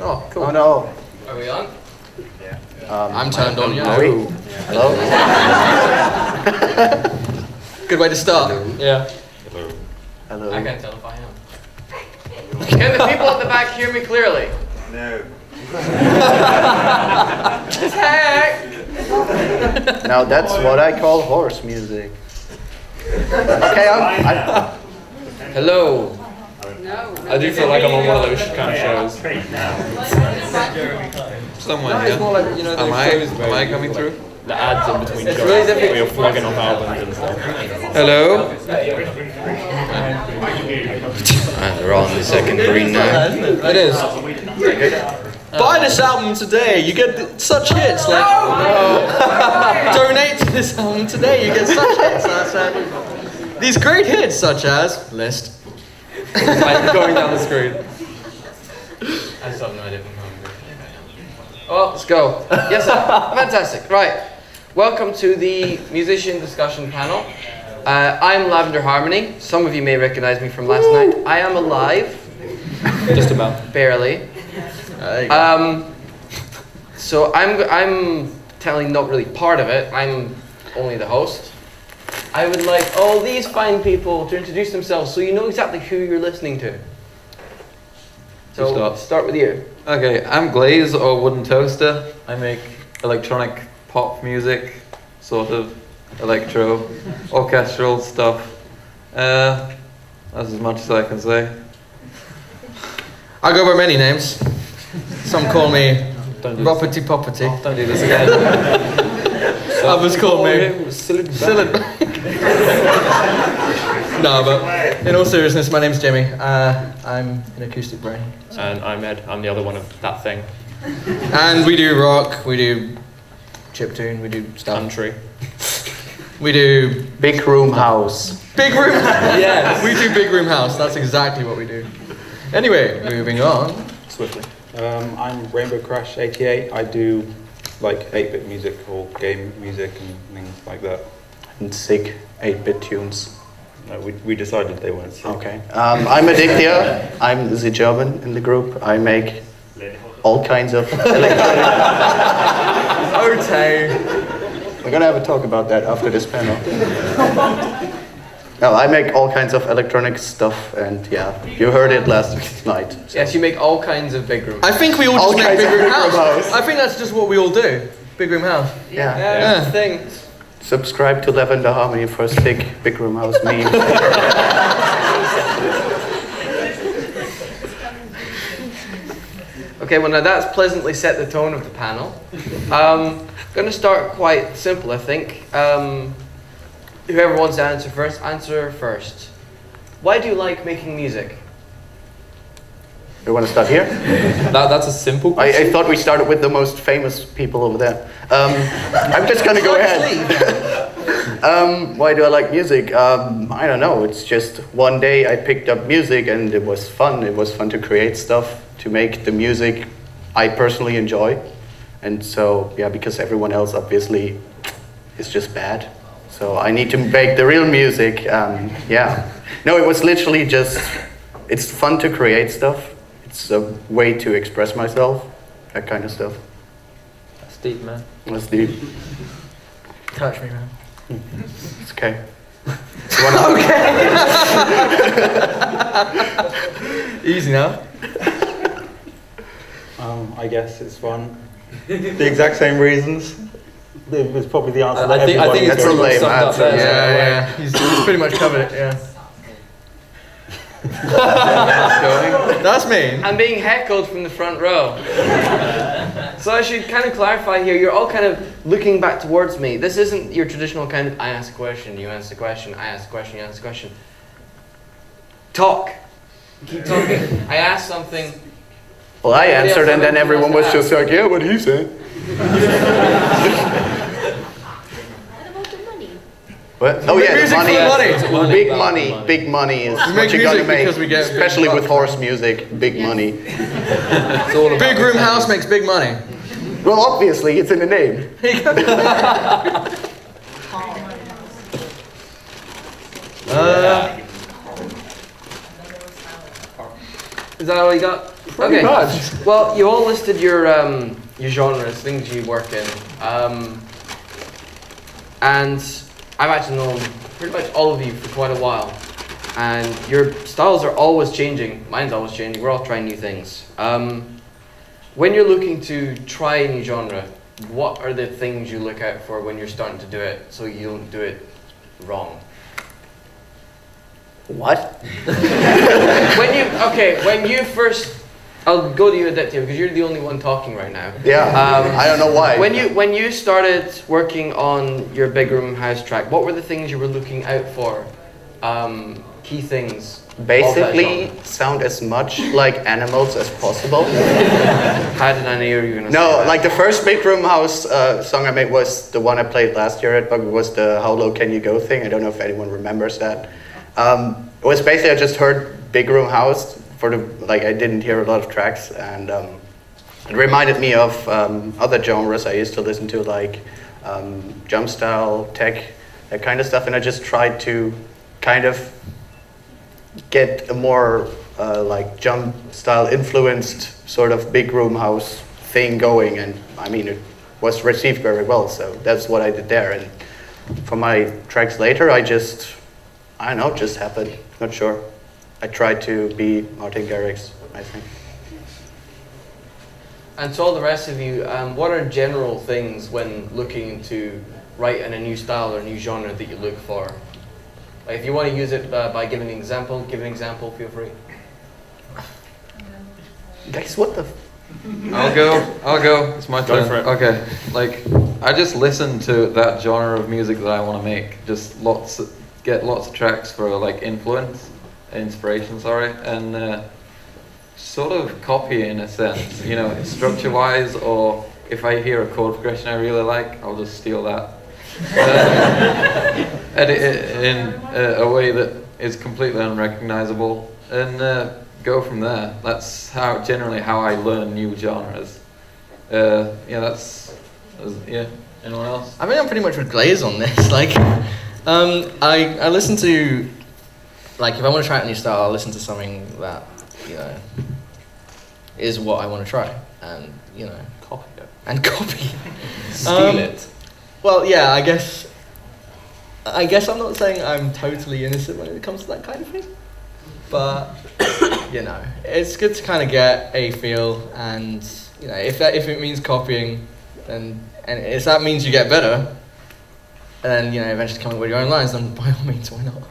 Oh, cool. Oh no. Are we on? Yeah. I'm turned on, yeah. Hello? Good way to start. Yeah. Hello. I can't tell if I am. Can the people at the back hear me clearly? No. Tech! Now that's what I call horse music. Okay, I'm Hello. I do feel like I'm on one of those kind of shows. Somewhere, It's more like, you know, Am I coming through? the ads in between It's shows. really Where difficult. you're flogging off albums and stuff. Hello? They're all in the second green now. It is. Buy this album today, you get such hits like... Donate to this album today, you get such hits. These great hits such as... List. Like going down the screen. I still have no idea if I'm hungry. Oh, let's go. Yes, sir. Fantastic. Right. Welcome to the musician discussion panel. I'm Lavender Harmony. Some of you may recognize me from last night. I am alive. Just about. Barely. So I'm telling not really part of it. I'm only the host. I would like all these fine people to introduce themselves so you know exactly who you're listening to. So start with you. Okay, I'm Glaze or Wooden Toaster. I make electronic pop music, sort of electro, orchestral stuff. That's as much as I can say. I go by many names. Some call me Roppity Poppity. Don't do this again. Others call me Silent. No, but in all seriousness, my name's Jimmy. I'm an Acoustic Brony. And I'm Ed. I'm the other one of that thing. And we do rock, we do chiptune, we do stuff. Country. We do Big Room House. big room. Yes, we do big room house. That's exactly what we do. Anyway, moving on swiftly. I'm RainbowCrash88. I do like 8-bit music or game music and things like that. And sick 8-bit tunes. No, we decided they weren't sick. Okay. I'm Addictia. I'm the German in the group. I make all kinds of electronic... Okay. We're gonna have a talk about that after this panel. No, I make all kinds of electronic stuff, and yeah, you heard it last night. So. Yes, you make all kinds of big rooms. I think we all All just make kinds big of room big house. room house. I think that's just what we all do. Big room house. Yeah. Yeah, thing. Subscribe to Lavender Harmony for a sick Big Room House meme. Okay, well now that's pleasantly set the tone of the panel. Going to start quite simple, I think. Whoever wants to answer first. Why do you like making music? You want to start here? That's a simple question. I thought we started with the most famous people over there. I'm just gonna go ahead. Why do I like music? I don't know. It's just one day I picked up music and it was fun. It was fun to create stuff, to make the music I personally enjoy. And so, yeah, because everyone else obviously is just bad. So I need to make the real music. Yeah. No, it was literally just, it's fun to create stuff. It's a way to express myself, that kind of stuff. That's deep, man. Let's do. Touch me, man. It's okay. Easy now. I guess it's fun. The exact same reasons. It's probably the answer. I think it's That's a pretty much lame summed up answer. there. Yeah. He's pretty much covered it, yeah. That's me. I'm being heckled from the front row. So I should kind of clarify here, you're all kind of looking back towards me. This isn't your traditional kind of, I ask a question, you answer the question, I ask a question, you answer the question. Talk. Keep talking. I asked something. Well, I answered and then everyone was just like, yeah, what he said. What? Oh yeah, Music the for money. Big money. Big money is We what make you're gonna music make, because we get big especially with bucks. horse music. Big money. It's all about Big room house makes big money. Well, obviously, it's in the name. Is that all you got? Pretty much. Well, you all listed your genres, things you work in, and I've actually known pretty much all of you for quite a while, and your styles are always changing. Mine's always changing. We're all trying new things. When you're looking to try a new genre, what are the things you look out for when you're starting to do it, so you don't do it wrong? What? When you first, I'll go to you, Addictia, because you're the only one talking right now. Yeah, I don't know why. When you started working on your Big Room House track, what were the things you were looking out for? Key things. Basically, sound as much like animals as possible. How did I know you were going to say No, that? like the first Big Room House song I made was the one I played last year at Bug, was the How Low Can You Go thing. I don't know if anyone remembers that. It was basically, I just heard Big Room House I didn't hear a lot of tracks, and it reminded me of other genres I used to listen to, like jump style, tech, that kind of stuff, and I just tried to kind of get a more like jump style influenced sort of Big Room House thing going, and I mean it was received very well, so that's what I did there. And for my tracks later, I don't know, just happened, not sure. I tried to be Martin Garrix, I think. And to all the rest of you, what are general things when looking to write in a new style or new genre that you look for? Like if you want to use it by giving an example, feel free. Guys, what the? I'll go. It's my Go turn. for it. Okay. Like, I just listen to that genre of music that I want to make. Just get lots of tracks for like inspiration, and sort of copy it in a sense, you know, structure-wise, or if I hear a chord progression I really like, I'll just steal that. Edit it in a way that is completely unrecognizable, and go from there. That's generally how I learn new genres. Yeah, anyone else? I mean, I'm pretty much with Glaze on this. Like, I listen to, like, if I want to try out a new style, I'll listen to something that, you know, is what I want to try, and you know, Copy it. and copy. Steal it. Well, yeah, I guess I'm not saying I'm totally innocent when it comes to that kind of thing, but you know, it's good to kind of get a feel, and you know, if it means copying, then and if that means you get better, and then you know, eventually come up with your own lines, then by all means, why not?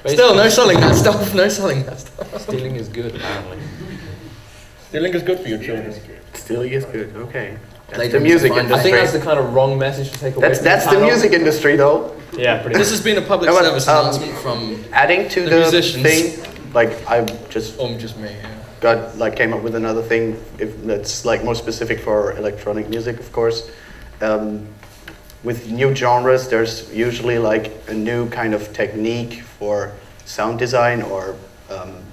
Still, no selling that stuff. No selling that stuff. Stealing is good, apparently. Stealing is good for your children. Stealing is good, okay. That's Later the music we can find industry. I think that's the kind of wrong message to take away. That's the music industry, though. Yeah, pretty This has been a public No, but, service announcement from Adding to The the musicians. thing, like I just just me. Yeah. came up with another thing that's like more specific for electronic music, of course. With new genres, there's usually like a new kind of technique for sound design or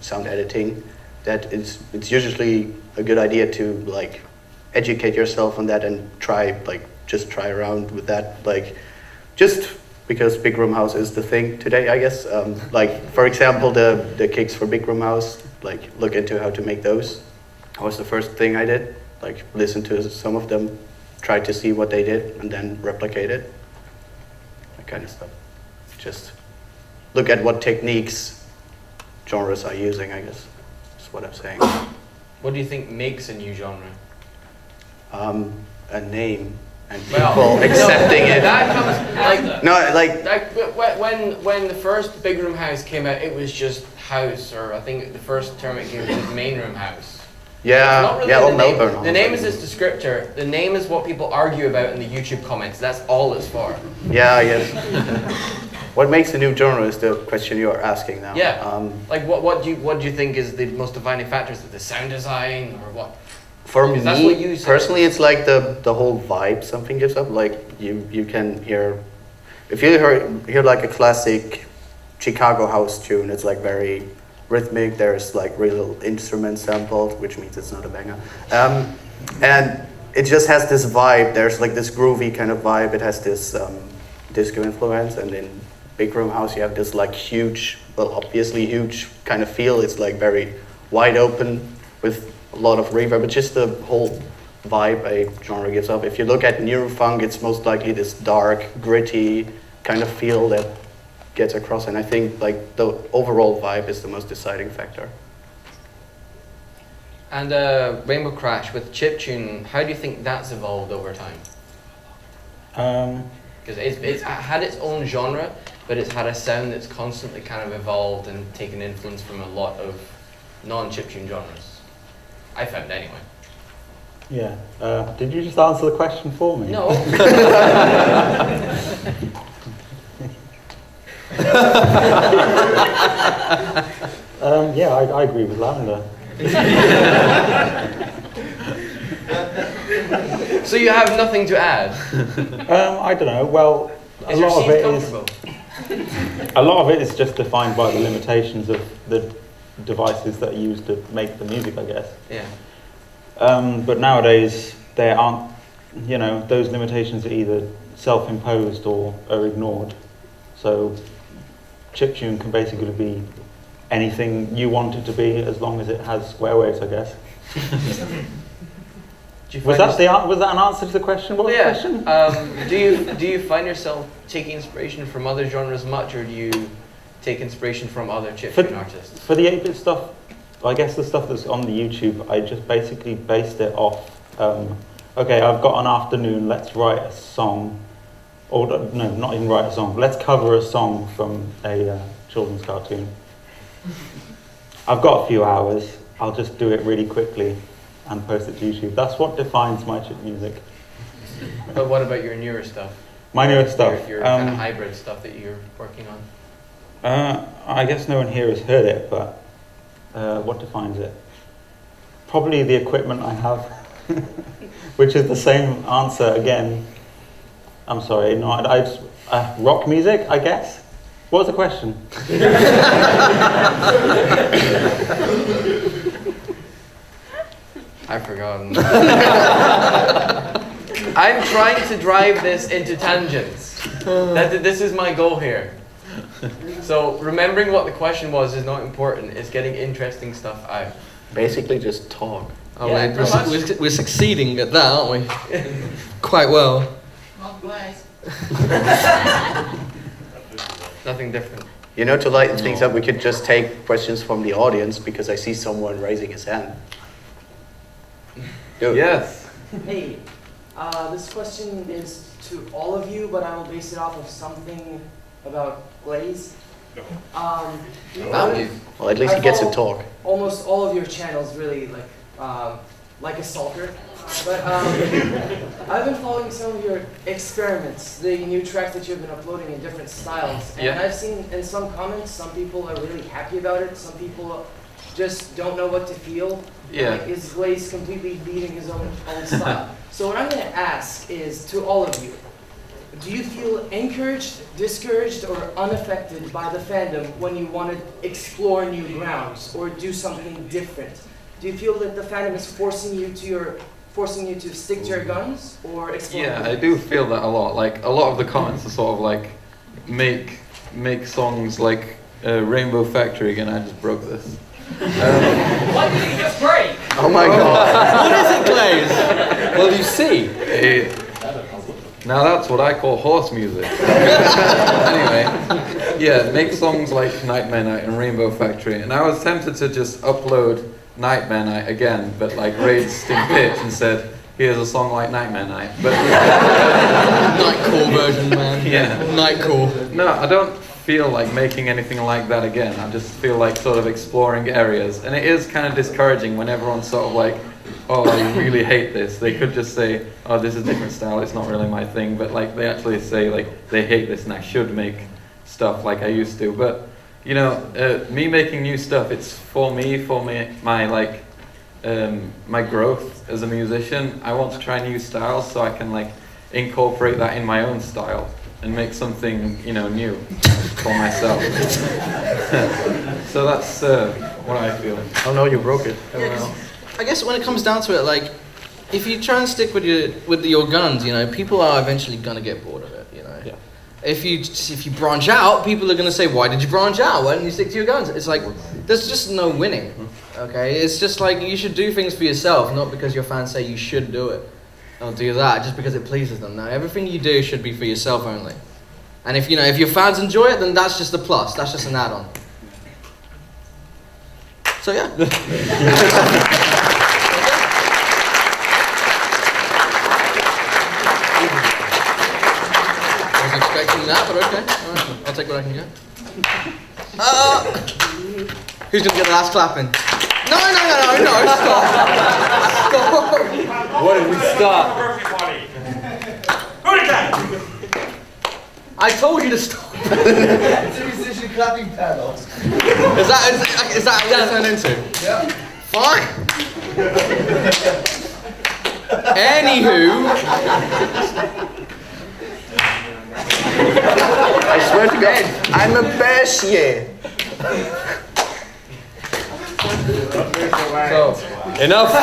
sound editing. It's usually a good idea to like educate yourself on that and try around with that, like just because Big Room House is the thing today, I guess. Like for example, the kicks for Big Room House, like look into how to make those. That was the first thing I did. Like listen to some of them, try to see what they did, and then replicate it. That kind of stuff. Just look at what techniques genres are using, I guess. That's what I'm saying. What do you think makes a new genre? A name and people accepting it. That comes No, when the first Big Room House came out, it was just house, or I think the first term it gave was main room house. It's not really or the name. Melbourne. The name is just a descriptor. The name is what people argue about in the YouTube comments. That's all it's for. Yeah, yes. What makes a new genre is the question you're asking now. Yeah. Like what do you think is the most defining factors? The sound design or what? For Because that's me, what you said. personally, it's like the whole vibe something gives up. Like you can hear, if you hear like a classic Chicago house tune, it's like very rhythmic. There's like real instruments sampled, which means it's not a banger. And it just has this vibe. There's like this groovy kind of vibe. It has this disco influence, and in Big Room House you have this like huge, well, obviously huge kind of feel. It's like very wide open with a lot of reverb. It's just the whole vibe a genre gives up. If you look at neurofunk, it's most likely this dark, gritty kind of feel that gets across, and I think like the overall vibe is the most deciding factor. And Rainbow Crash with chiptune, how do you think that's evolved over time? Because it's had its own genre, but it's had a sound that's constantly kind of evolved and taken influence from a lot of non-chiptune genres. I found anyway. Yeah. Did you just answer the question for me? No. Yeah, I agree with Lavender. So you have nothing to add? I don't know. Well, Is your seat comfortable? a lot of it is just defined by the limitations of the devices that are used to make the music, I guess. Yeah. But nowadays, there aren't, those limitations are either self-imposed or are ignored. So chiptune can basically be anything you want it to be, as long as it has square waves, I guess. Was that an answer to the question? What was the question? Do you find yourself taking inspiration from other genres much, or do you take inspiration from other chiptune artists? For the 8-bit stuff, I guess the stuff that's on the YouTube, I just basically based it off, okay, I've got an afternoon, let's write a song, or no, not even write a song, let's cover a song from a children's cartoon. I've got a few hours, I'll just do it really quickly and post it to YouTube. That's what defines my chip music. But what about your newer stuff? My newer stuff? Your kind of hybrid stuff that you're working on? I guess no one here has heard it, but what defines it? Probably the equipment I have, which is the same answer again. I'm sorry, no, rock music, I guess? What was the question? I've forgotten. I'm trying to drive this into tangents. This is my goal here. So remembering what the question was is not important. It's getting interesting stuff out. Basically just talk. Oh, Yeah, we're succeeding at that, aren't we? Quite well. Nothing different. To lighten things up, we could just take questions from the audience, because I see someone raising his hand. Dude. Yes. Hey, this question is to all of you, but I will base it off of something about Glaze. About you. Well, at least he gets to talk. Almost all of your channels, really, like a stalker. But I've been following some of your experiments, the new tracks that you've been uploading in different styles. And I've seen in some comments, some people are really happy about it. Some people just don't know what to feel. Yeah. Like, is Glaze completely beating his own style? So what I'm going to ask is, to all of you, do you feel encouraged, discouraged, or unaffected by the fandom when you want to explore new grounds or do something different? Do you feel that the fandom is forcing you to stick to your guns or explore? Yeah, I do feel that a lot. Like, a lot of the comments are sort of like, make songs like Rainbow Factory again. I just broke this. What did you just break? Oh my god. What is it, Glaze? Well, you see. Now that's what I call horse music. Anyway, yeah, make songs like Nightmare Night and Rainbow Factory. And I was tempted to just upload Nightmare Night again, but like raised in pitch and said, here's a song like Nightmare Night. But Nightcore version, man. Yeah. Nightcore. No, I don't feel like making anything like that again. I just feel like sort of exploring areas. And it is kind of discouraging when everyone's sort of like, oh, I really hate this. They could just say, oh, this is a different style, it's not really my thing. But like they actually say like they hate this and I should make stuff like I used to. But me making new stuff, it's for my like my growth as a musician. I want to try new styles so I can like incorporate that in my own style and make something new for myself. So that's what I feel. Oh no, you broke it. I guess when it comes down to it, like, if you try and stick with your guns, people are eventually gonna get bored of it. Yeah. If you branch out, people are gonna say, why did you branch out? Why didn't you stick to your guns? It's like there's just no winning. Okay, it's just like you should do things for yourself, not because your fans say you should do it or do that, just because it pleases them. No, everything you do should be for yourself only. And if if your fans enjoy it, then that's just a plus. That's just an add-on. So yeah. I was expecting that, but okay. All right, I'll take what I can get. Who's gonna get the last clapping? No, stop. Stop. What did we stop? I told you to stop. Musician clapping panels. Is that what it turned into? Yeah. Fine. Anywho. I swear to God, I'm a Bessie. So, enough. I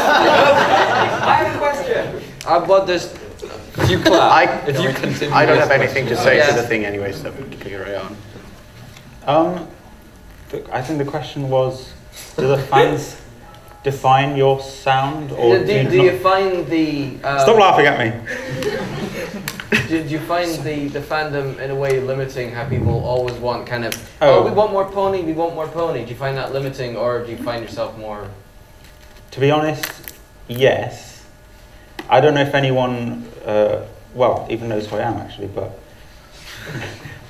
have a question. How about this? If you clap, if you continue. I don't this have anything to question. say to the thing anyway, so carry on. I think the question was, do the fans define your sound, or Do you find the? Stop laughing at me. Do you find the fandom in a way limiting how people always want kind of? Oh. We want more pony. We want more pony. Do you find that limiting, or do you find yourself more? To be honest, yes. I don't know if anyone, even knows who I am actually, but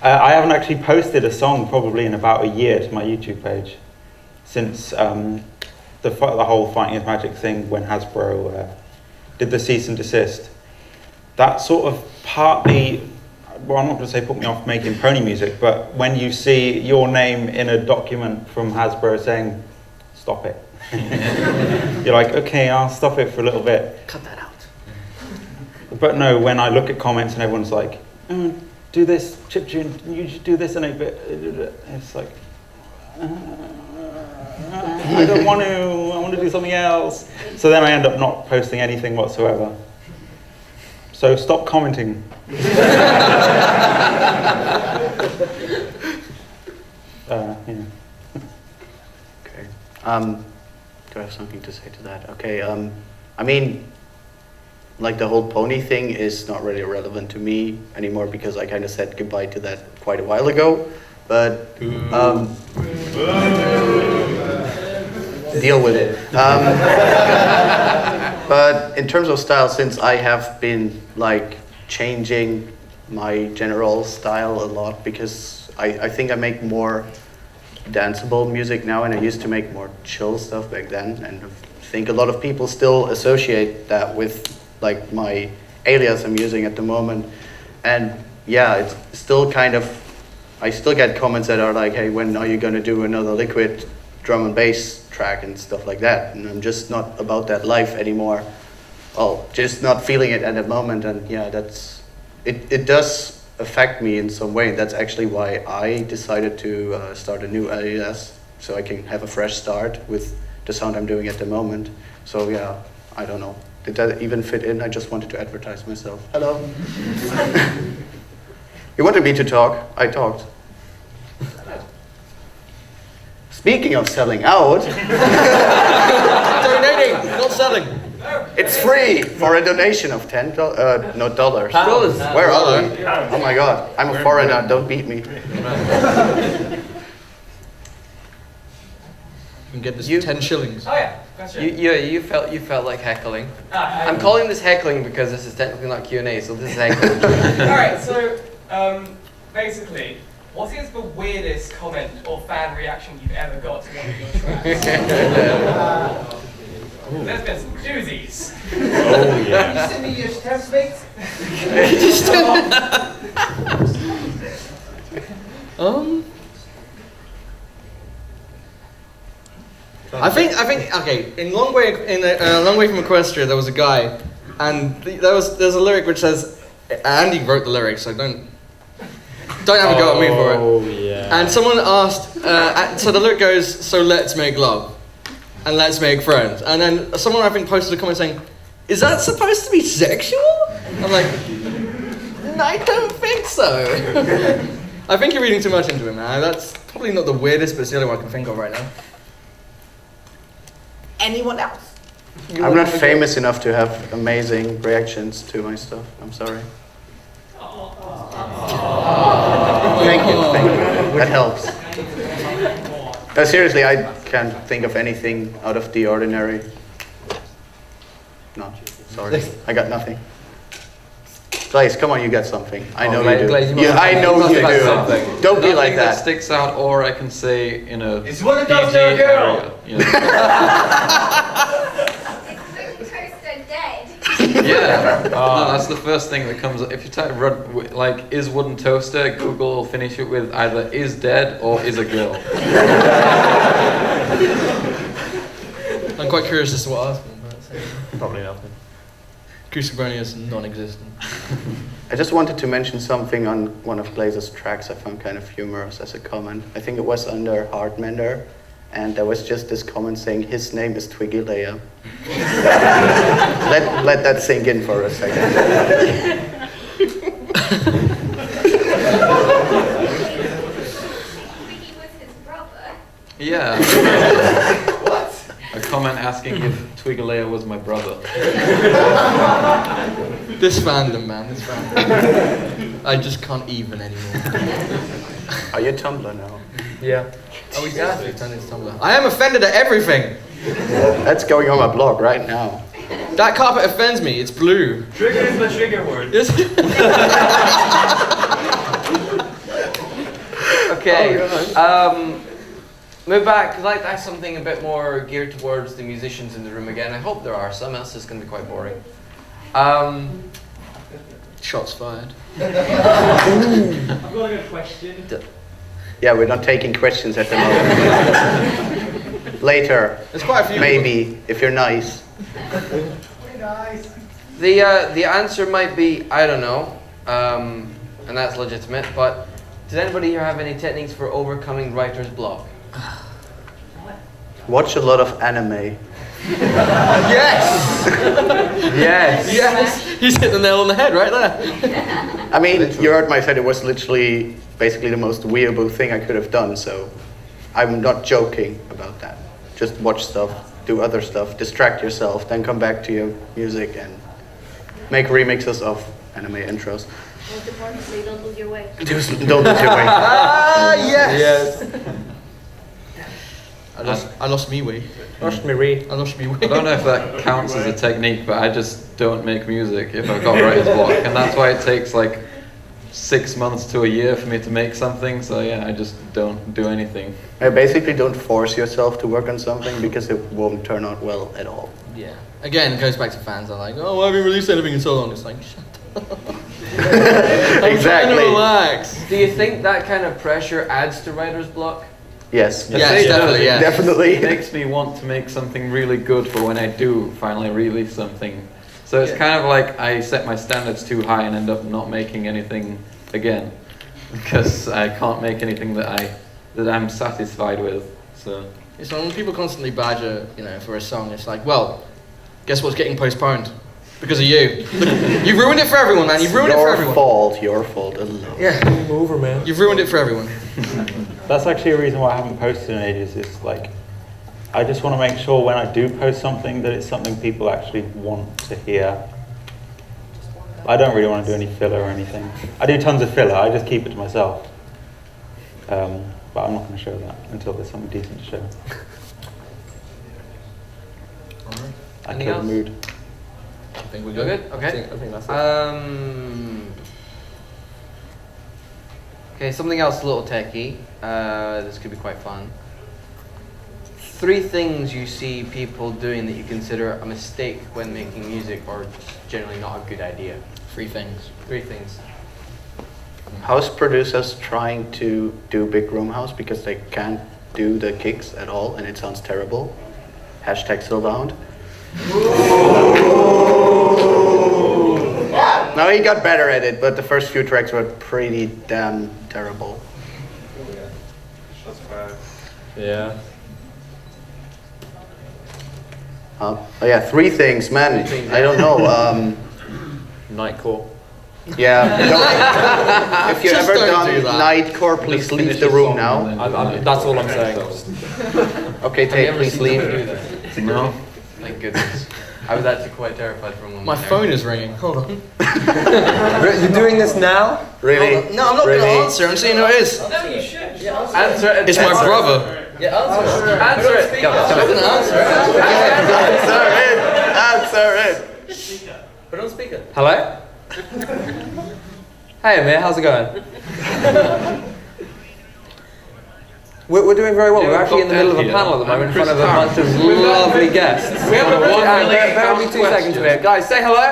I haven't actually posted a song probably in about a year to my YouTube page since the whole Fighting is Magic thing when Hasbro did the cease and desist. That sort of partly, well, I'm not going to say put me off making pony music, but when you see your name in a document from Hasbro saying, stop it, you're like, okay, I'll stop it for a little bit. Cut that out. But no, when I look at comments and everyone's like, do this chiptune, you should do this in 8-bit, it's like, I don't want to, I want to do something else. So then I end up not posting anything whatsoever. So stop commenting. Yeah. Okay. Do I have something to say to that? Okay. I mean, like the whole pony thing is not really relevant to me anymore because I kind of said goodbye to that quite a while ago. But deal with it. But in terms of style, since I have been like changing my general style a lot because I think I make more danceable music now and I used to make more chill stuff back then, and I think a lot of people still associate that with like my alias I'm using at the moment. And yeah, it's still kind of, I still get comments that are like, hey, when are you going to do another Liquid drum and bass track and stuff like that? And I'm just not about that life anymore. Well, just not feeling it at the moment. And yeah, that's, it does affect me in some way. That's actually why I decided to start a new alias, so I can have a fresh start with the sound I'm doing at the moment. So yeah, I don't know. Did that even fit in? I just wanted to advertise myself. Hello. You wanted me to talk? I talked. Speaking of selling out. Donating, not selling. It's free for a donation of $10, no, dollars. Dollars. Where are we? Oh my God, I'm a foreigner, don't beat me. You can get this 10 shillings. Oh yeah, question. You felt like heckling. I'm calling this heckling because this is technically not Q&A, so this is heckling. All right, so basically, what is the weirdest comment or fan reaction you've ever got to one of your tracks? There's been some doozies. Oh yeah. Can you send me your stamp mates? I think okay. In Long Way from Equestria, there was a guy, and there's a lyric which says, Andy wrote the lyrics, so don't have a go at me for it. Oh yeah. And someone asked, so the lyric goes, so let's make love, and let's make friends. And then someone I think posted a comment saying, is that supposed to be sexual? I'm like, I don't think so. I think you're reading too much into it, man. That's probably not the weirdest, but it's the only one I can think of right now. anyone else? I'm not famous enough to have amazing reactions to my stuff. I'm sorry. Thank you. That helps. Seriously, I can't think of anything out of the ordinary. No, sorry. I got nothing. Glaze, come on, you got something. I know you do. Glaze, I know you do. Something. Don't be like Nothing that that. sticks out, or I can say in a It's one of PG those there, girl. area, you know. Toaster dead. Yeah, no, that's the first thing that comes up. If you type like is wooden toaster, Google will finish it with either is dead or is a girl. I'm quite curious as to what I've been. Probably nothing. Acoustic Brony is non-existent. I just wanted to mention something on one of Glaze's tracks I found kind of humorous as a comment. I think it was under Heartmender, and there was just this comment saying his name is Twiggy Leia. let that sink in for a second. Twiggy was his brother. Yeah. A comment asking if Twiggalea was my brother. This fandom, man, this fandom. I just can't even anymore. Are you Tumblr now? Yeah. Oh, we definitely turn into Tumblr. I am offended at everything. That's going on my blog right now. That carpet offends me. It's blue. Trigger is the trigger word. Yes. Okay. Move back. I'd like to ask something a bit more geared towards the musicians in the room again. I hope there are some, else it's going to be quite boring. Shots fired. I've got a good question. Yeah, we're not taking questions at the moment. Later, There's quite a few. maybe, if you're nice. The answer might be I don't know, and that's legitimate. But does anybody here have any techniques for overcoming writer's block? Watch a lot of anime. Yes! Yes. Yes! He's hit the nail on the head right there. I mean, you heard my set, it was literally basically the most weeaboo thing I could have done, so I'm not joking about that. Just watch stuff, do other stuff, distract yourself, then come back to your music and make remixes of anime intros. Most importantly, don't lose your way. Don't lose your way. Ah, yes! Yes. I lost me way. Lost me re. I lost me way. I don't know if that counts as a technique, but I just don't make music if I've got writer's block, and that's why it takes like 6 months to a year for me to make something. So yeah, I just don't do anything. Basically, don't force yourself to work on something because it won't turn out well at all. Yeah. Again, it goes back to fans. They're like, oh, why haven't you released anything in so long? It's like, shut up. I'm trying to relax. Do you think that kind of pressure adds to writer's block? Yes. Yes, definitely, yeah. Definitely. It makes me want to make something really good for when I do finally release something. So it's kind of like I set my standards too high and end up not making anything again, because I can't make anything that I'm satisfied with. So So when people constantly badger, for a song, it's like, well, guess what's getting postponed? Because of you. You've ruined it for everyone, man. You've ruined it for everyone. Your fault alone. Yeah. Game over, man. You've ruined it for everyone. That's actually a reason why I haven't posted in ages. It's like, I just want to make sure when I do post something that it's something people actually want to hear. I don't really want to do any filler or anything. I do tons of filler, I just keep it to myself. But I'm not going to show that until there's something decent to show. Alright. I Anything kill the else? mood. I think we're You're good. good? Okay. I think that's it. Okay, something else a little techie. This could be quite fun. 3 things you see people doing that you consider a mistake when making music or generally not a good idea. 3 things. 3 things. House producers trying to do big room house because they can't do the kicks at all and it sounds terrible. Hashtag Silverhound. No, he got better at it, but the first few tracks were pretty damn terrible. Yeah. Oh yeah, 3 things, man. I don't know. Nightcore. Yeah. If you Just ever don't done do that. Nightcore, please Just leave finish the the room song now. and then- That's all I'm saying. Okay, Tate, please leave. No. Thank goodness. I was actually quite terrified for a moment. My there. phone is ringing. Hold on. You're doing this now? Really? No, I'm not Really? going to answer. I'm seeing who it is. No, you should. Answer it. It's my answer it. brother. Yeah, answer it. Answer it. Go, I'm tell going me. to answer it. Answer it! Put on speaker. Hello? Hey, mate, how's it going? We're doing very well. Yeah, We're we've actually in the got middle of a Ed panel at the here. moment in front of a I'm bunch of Chris Tarr. lovely guests. We have a Bear with me 2 seconds question. here. Guys, say hello.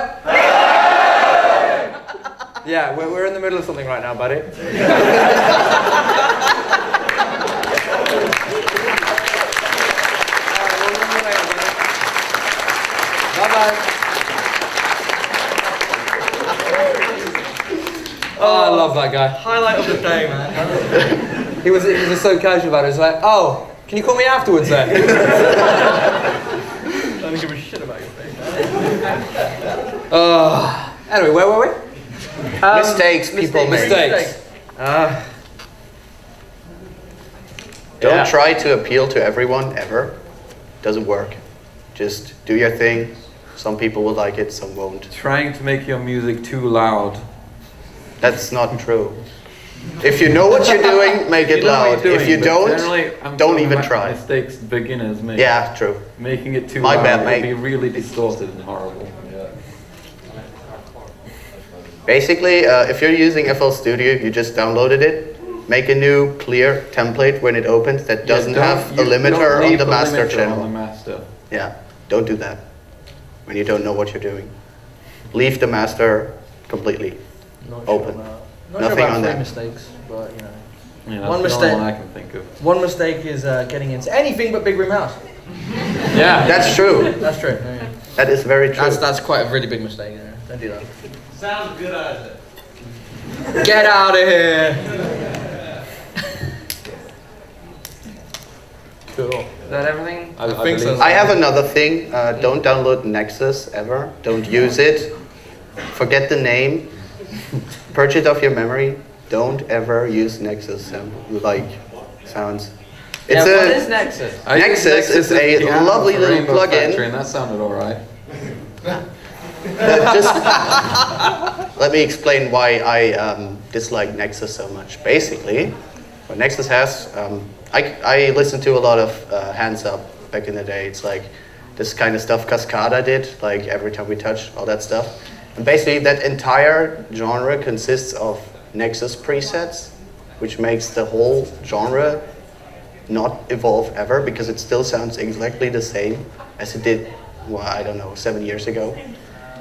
Yeah, we're in the middle of something right now, buddy. Bye-bye. Oh, I love that guy. Highlight of the day, man. He was just so casual about it. He was like, oh, can you call me afterwards then? I don't give a shit about your face. Anyway, where were we? Mistakes people make. Mistakes. Don't try to appeal to everyone, ever. Doesn't work. Just do your thing. Some people will like it, some won't. Trying to make your music too loud. That's not true. If you know what you're doing, make it You know what loud. you're If you doing, but don't, generally, I'm don't talking even about try. Mistakes beginners make. Yeah, true. Making it too My loud bad, would mate. be really distorted and horrible. Yeah. Basically, if you're using FL Studio, you just downloaded it. Make a new clear template when it opens that doesn't have a limiter on the master channel. On the master. Yeah, don't do that when you don't know what you're doing. Leave the master completely open. Not Nothing sure about on three that. mistakes, but you know. Yeah, that's One the mistake. only one I can think of. One mistake is getting into anything but big room house. Yeah. That's true. That's true. Yeah. That is very true. That's quite a really big mistake. Yeah. Don't do that. Sounds good, Isaac. Get out of here. Cool. Is that everything? I think so. I have another thing. Don't download Nexus ever. Don't use it. Forget the name. Purge it off your memory. Don't ever use Nexus sounds. It's What is Nexus? I used Nexus is a as the piano lovely for little Rainbow plugin. Factory, and that sounded alright. just let me explain why I dislike Nexus so much. Basically, what Nexus has, I listened to a lot of Hands Up back in the day. It's like this kind of stuff Cascada did, like Every Time We Touch, all that stuff. And basically that entire genre consists of Nexus presets, which makes the whole genre not evolve ever because it still sounds exactly the same as it did, well, I don't know, 7 years ago.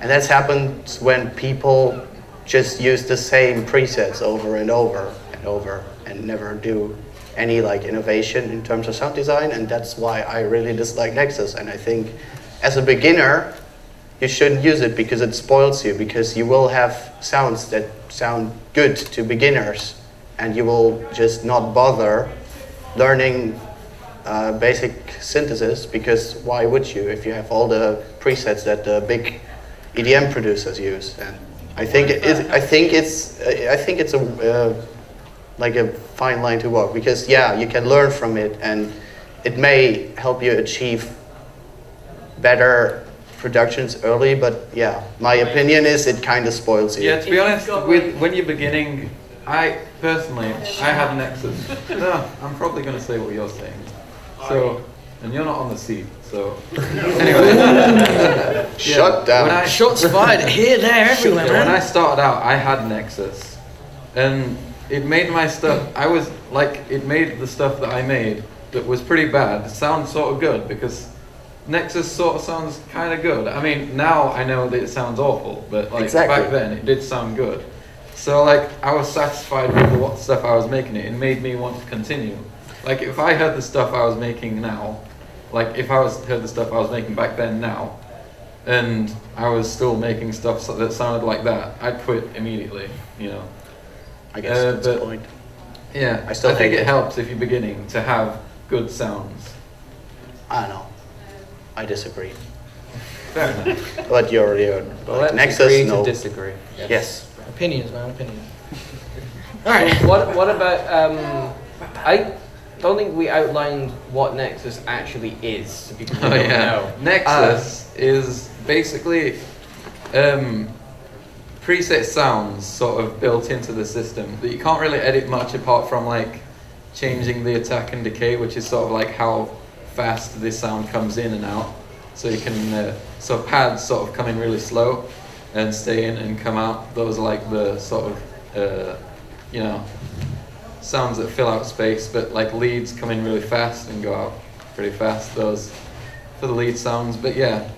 And that's happens when people just use the same presets over and over and over and never do any like innovation in terms of sound design, and that's why I really dislike Nexus. And I think as a beginner, you shouldn't use it because it spoils you, because you will have sounds that sound good to beginners and you will just not bother learning basic synthesis, because why would you if you have all the presets that the big EDM producers use? And I think it's a like a fine line to walk, because yeah, you can learn from it and it may help you achieve better productions early, but yeah, my opinion is it kind of spoils you. Yeah, to be honest, when you're beginning, I personally had Nexus. No, I'm probably going to say what you're saying. So, and you're not on the seat, so anyway. Shut down. Shots fired here, there, everywhere, Yeah, when I man. started out, I had Nexus, and it made my stuff. It made the stuff that I made that was pretty bad sound sort of good, because Nexus sort of sounds kind of good. I mean, now I know that it sounds awful, but like back then it did sound good. So like I was satisfied with what stuff I was making. It made me want to continue. Like if I heard the stuff I was making now, like if I heard the stuff I was making back then now, and I was still making stuff that sounded like that, I'd quit immediately, you know. I guess that's the point. Yeah, I still think hate it it. helps if you're beginning to have good sounds. I don't know. I disagree. Fair enough. But you're Well, let's Nexus, agree no. to disagree. Yes. Opinions, man, opinions. All right. What about don't think we outlined what Nexus actually is. So people Oh don't yeah. know. Nexus is basically preset sounds sort of built into the system that you can't really edit much apart from like changing the attack and decay, which is sort of like how fast this sound comes in and out. So you can so pads sort of come in really slow and stay in and come out. Those are like the sort of you know, sounds that fill out space, but like leads come in really fast and go out pretty fast. Those for the lead sounds. But yeah,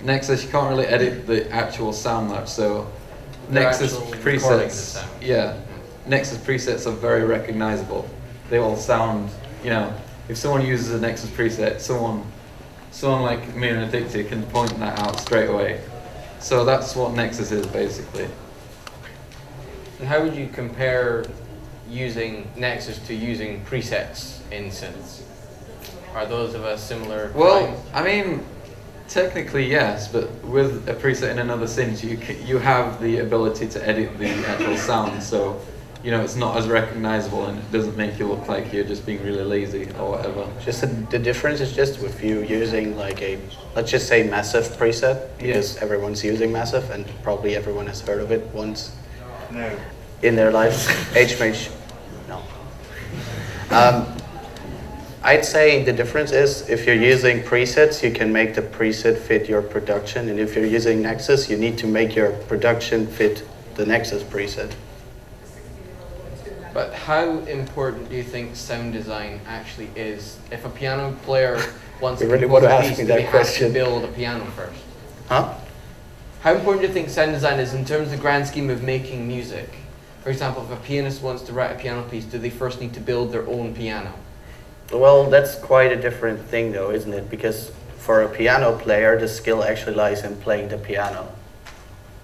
Nexus, you can't really edit the actual sound much. So They're Nexus actually recording the presets, sound. yeah, Nexus presets are very recognizable. They all sound, you know, if someone uses a Nexus preset, someone like me and Addictia can point that out straight away. So that's what Nexus is basically. And how would you compare using Nexus to using presets in synths? Are those of a similar Well, kind? I mean, technically yes, but with a preset in another synth, you have the ability to edit the actual sound. So, you know, it's not as recognizable and it doesn't make you look like you're just being really lazy or whatever. Just the difference is just with you using like a, let's just say massive preset, because everyone's using massive and probably everyone has heard of it once in their lives. HMH, no. I'd say the difference is if you're using presets, you can make the preset fit your production, and if you're using Nexus, you need to make your production fit the Nexus preset. But how important do you think sound design actually is? If a piano player wants You to really compose want to a ask piece, me do that they have question? to build a piano first? Huh? How important do you think sound design is in terms of the grand scheme of making music? For example, if a pianist wants to write a piano piece, do they first need to build their own piano? Well, that's quite a different thing though, isn't it? Because for a piano player, the skill actually lies in playing the piano.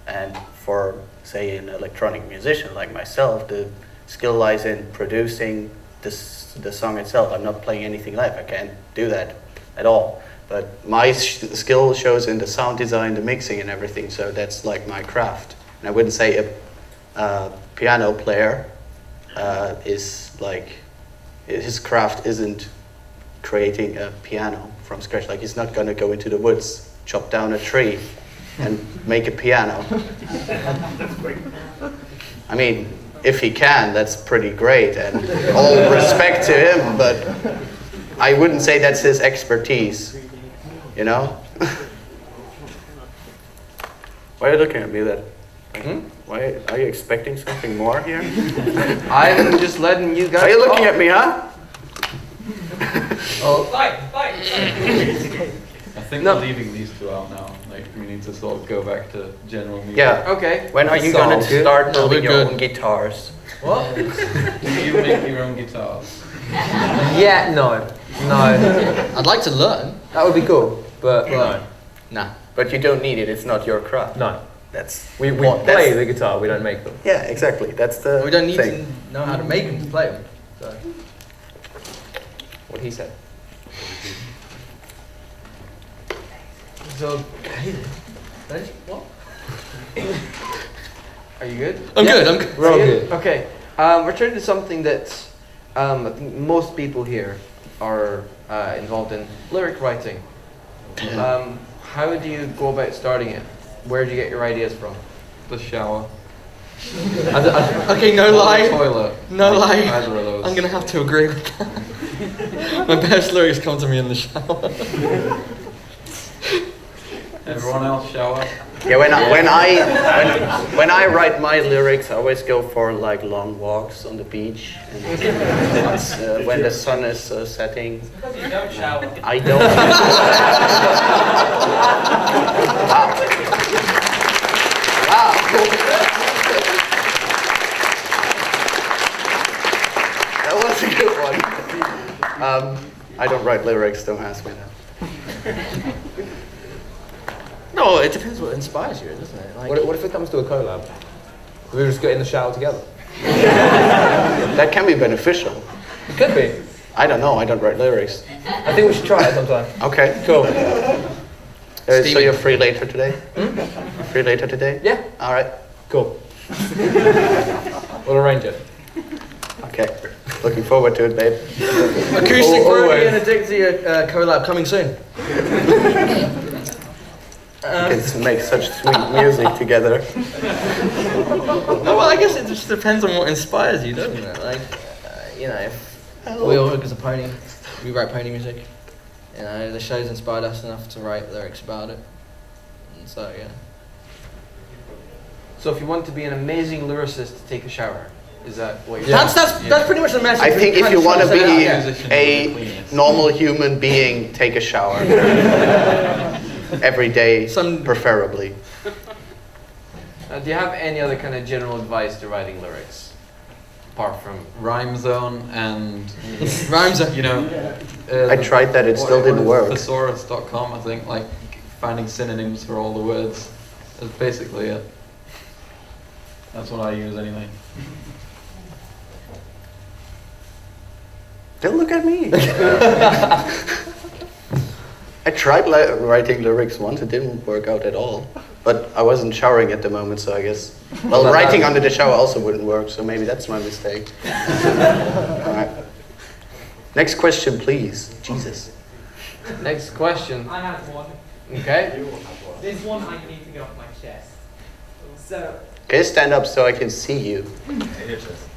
And for, say, an electronic musician like myself, the skill lies in producing the song itself. I'm not playing anything live, I can't do that at all. But my skill shows in the sound design, the mixing and everything, so that's like my craft. And I wouldn't say a piano player is like, his craft isn't creating a piano from scratch. Like he's not gonna go into the woods, chop down a tree and make a piano. I mean, if he can, that's pretty great and all respect to him, but I wouldn't say that's his expertise, you know? Why are you looking at me then? Why are you expecting something more here? I'm just letting you guys Are you looking talk. at me, huh? Fight! I think No. we're leaving these two out now. Like we need to sort of go back to general music. Yeah. Okay. When are you So gonna good. start No, building we're your good. own guitars? What? You make your own guitars. Yeah, no. I'd like to learn. That would be cool, but no. Nah. But you don't need it. It's not your craft. No. That's We what- play that's- the guitar, we don't make them. Yeah, exactly. That's the We don't need thing. to know how to make them to play them. So. What he said. So, What? Are you good? I'm good. I'm good. We're all Are you? good. Okay. We're turning to something that I think most people here are involved in lyric writing. How do you go about starting it? Where do you get your ideas from? The shower. Okay, no Or the lie. toilet. No lie. Either of those. I'm gonna have to agree with that. My best lyrics come to me in the shower. Everyone else shower. Yeah, when I write my lyrics, I always go for like long walks on the beach, and it's, when the sun is setting. Because you don't shower. I don't. That was a good one. I don't write lyrics. Don't ask me that. No, it depends what inspires you, doesn't it? Like, What if it comes to a collab? We just get in the shower together. That can be beneficial. It could be. I don't know. I don't write lyrics. I think we should try it sometime. Okay. Cool. So Steamy. you're free later today? Free later today? Yeah. All right. Cool. We'll arrange it. Okay. Looking forward to it, babe. Acoustic Brony Always. and Addictia collab coming soon. You can make such sweet music together. No, well, I guess it just depends on what inspires you, doesn't it? Like, you know, if we all hook as a pony, we write pony music. You know, the show's inspired us enough to write lyrics about it. And so, yeah. So if you want to be an amazing lyricist, take a shower. Is that what you're That's saying? that's pretty much the message. I think if you want to be Yeah. a normal human being, take a shower. Every day, preferably. Do you have any other kind of general advice to writing lyrics? Apart from Rhyme Zone and Rhyme Zone. You know, I tried that, it still didn't work. Thesaurus.com, I think, like finding synonyms for all the words. That's basically it. That's what I use anyway. Don't look at me. I tried writing lyrics once, it didn't work out at all. But I wasn't showering at the moment, so I guess... Well, writing under the shower also wouldn't work, so maybe that's my mistake. Alright. Next question, please. Jesus. Next question. I have one. Okay. There's one I need to get off my chest. So, Can you stand up so I can see you?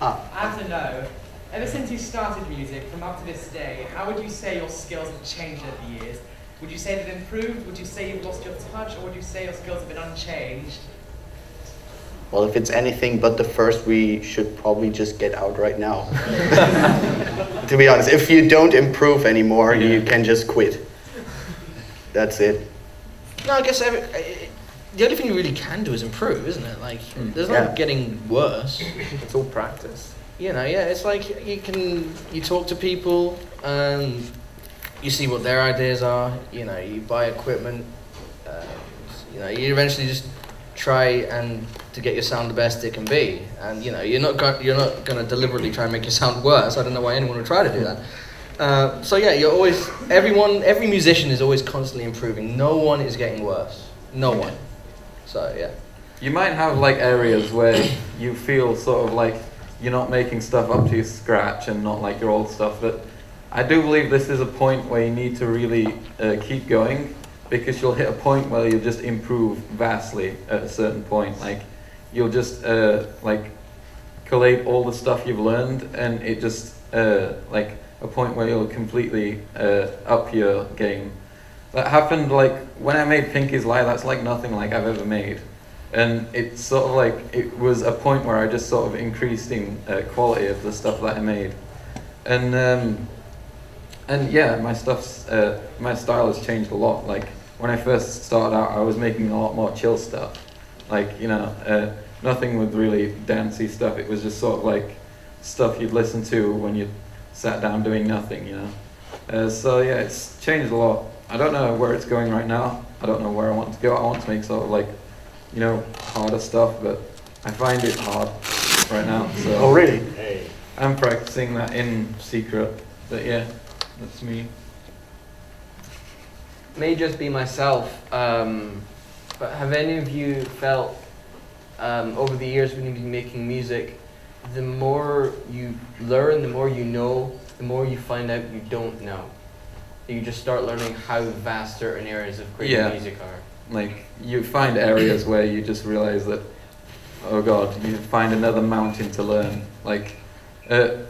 I have to know, ever since you started music, from up to this day, how would you say your skills have changed over the years? Would you say they've improved? Would you say you've lost your touch? Or would you say your skills have been unchanged? Well, if it's anything but the first, we should probably just get out right now. To be honest, if you don't improve anymore, you can just quit. That's it. No, I guess the only thing you really can do is improve, isn't it? Like, there's no Yeah. getting worse. It's all practice. You know, yeah, it's like you talk to people and you see what their ideas are. You know, you buy equipment. You know, you eventually just try and to get your sound the best it can be. And you know, you're not going to deliberately try and make your sound worse. I don't know why anyone would try to do that. So yeah, you're always every musician is always constantly improving. No one is getting worse. No one. So yeah. You might have like areas where you feel sort of like you're not making stuff up to scratch and not like your old stuff, but I do believe this is a point where you need to really keep going, because you'll hit a point where you'll just improve vastly at a certain point. Like you'll just like collate all the stuff you've learned, and it just like a point where you'll completely up your game. That happened like when I made Pinky's Lie. That's like nothing like I've ever made. And it's sort of like, it was a point where I just sort of increased in quality of the stuff that I made. And yeah, my style has changed a lot. Like when I first started out, I was making a lot more chill stuff. Like, you know, nothing with really dancey stuff. It was just sort of like stuff you'd listen to when you sat down doing nothing, you know. So yeah, it's changed a lot. I don't know where it's going right now. I don't know where I want to go. I want to make sort of like, you know, harder stuff, but I find it hard right now. So oh, really? I'm practicing that in secret, but yeah, that's me. May just be myself, but have any of you felt over the years when you've been making music, the more you learn, the more you know, the more you find out you don't know. You just start learning how vast certain areas of creating music are. Like, you find areas where you just realize that, oh god, you find another mountain to learn. Like,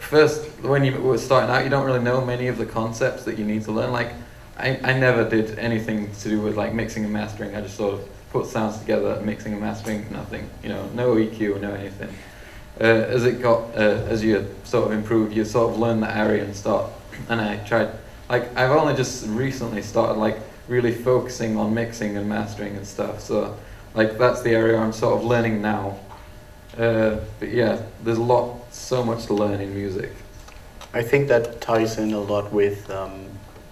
first, when you were starting out, you don't really know many of the concepts that you need to learn. Like, I never did anything to do with like mixing and mastering. I just sort of put sounds together, mixing and mastering, nothing. You know, no EQ, no anything. As you sort of improve, you sort of learn that area and start. And I tried, like, I've only just recently started like really focusing on mixing and mastering and stuff. So, like, that's the area I'm sort of learning now. But yeah, there's so much to learn in music. I think that ties in a lot with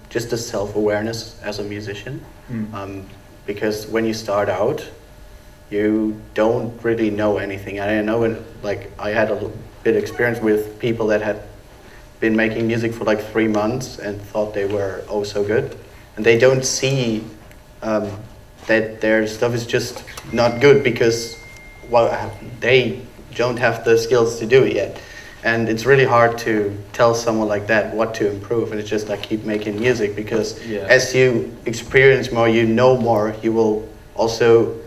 just the self-awareness as a musician. Because when you start out, you don't really know anything. And I know, like, I had a bit of experience with people that had been making music for like 3 months and thought they were oh so good. And they don't see that their stuff is just not good because, well, they don't have the skills to do it yet. And it's really hard to tell someone like that what to improve, and it's just like keep making music, because as you experience more, you know more, you will also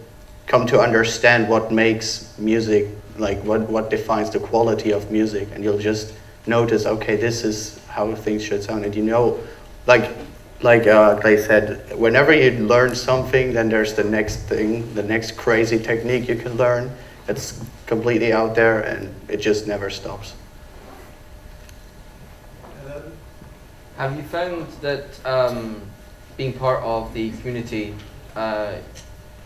come to understand what makes music, like what defines the quality of music, and you'll just notice, okay, this is how things should sound. And you know, like Glaze said, whenever you learn something, then there's the next thing, the next crazy technique you can learn. It's completely out there, and it just never stops. Have you found that being part of the community and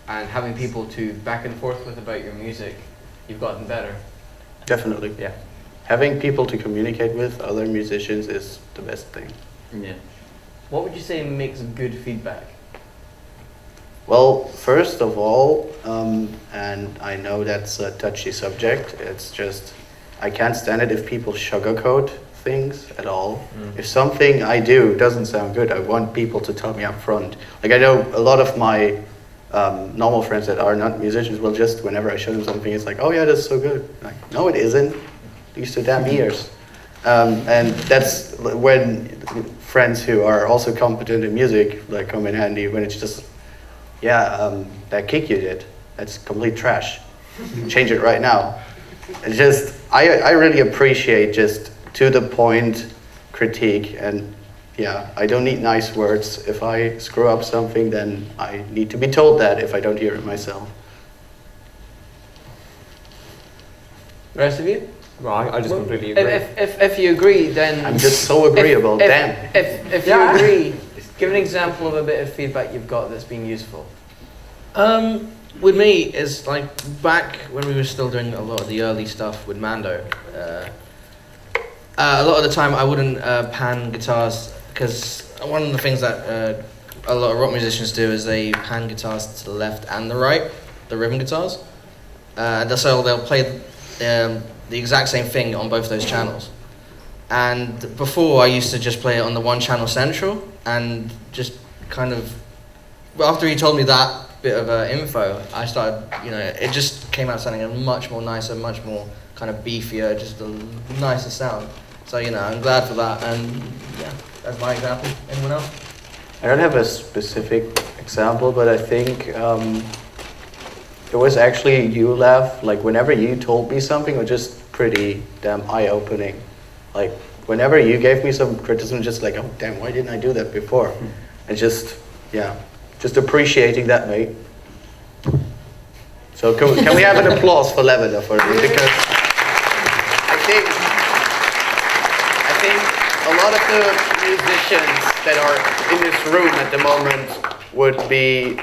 having people to back and forth with about your music, you've gotten better? Definitely, yeah. Having people to communicate with, other musicians, is the best thing. Yeah. What would you say makes good feedback? Well, first of all, and I know that's a touchy subject, it's just, I can't stand it if people sugarcoat things at all. If something I do doesn't sound good, I want people to tell me up front. Like, I know a lot of my normal friends that are not musicians will just, whenever I show them something, it's like, oh yeah, that's so good. Like, no, it isn't. These 2 damn ears. And that's when friends who are also competent in music like come in handy, when it's just, yeah, that kick you did, that's complete trash. Change it right now. It's just, I really appreciate just to the point critique, and yeah, I don't need nice words. If I screw up something, then I need to be told that if I don't hear it myself. The rest of you? Well, I just completely agree. If you agree, then... I'm just so agreeable, damn. If you agree, give an example of a bit of feedback you've got that's been useful. With me, it's like back when we were still doing a lot of the early stuff with Mando. A lot of the time I wouldn't pan guitars, because one of the things that a lot of rock musicians do is they pan guitars to the left and the right, the rhythm guitars. So they'll play the exact same thing on both those channels. And before, I used to just play it on the one channel central, and just kind of, after he told me that bit of info, I started, it just came out sounding much more nicer, much more kind of beefier, just a nicer sound. So, I'm glad for that, and yeah, that's my example. Anyone else? I don't have a specific example, but I think it was actually you, Lav. Like, whenever you told me something, it was just pretty damn eye-opening. Like, whenever you gave me some criticism, just like, oh damn, why didn't I do that before? And just, yeah, just appreciating that, mate. So can we have an applause for Lavender for me? Because I think a lot of the musicians that are in this room at the moment would be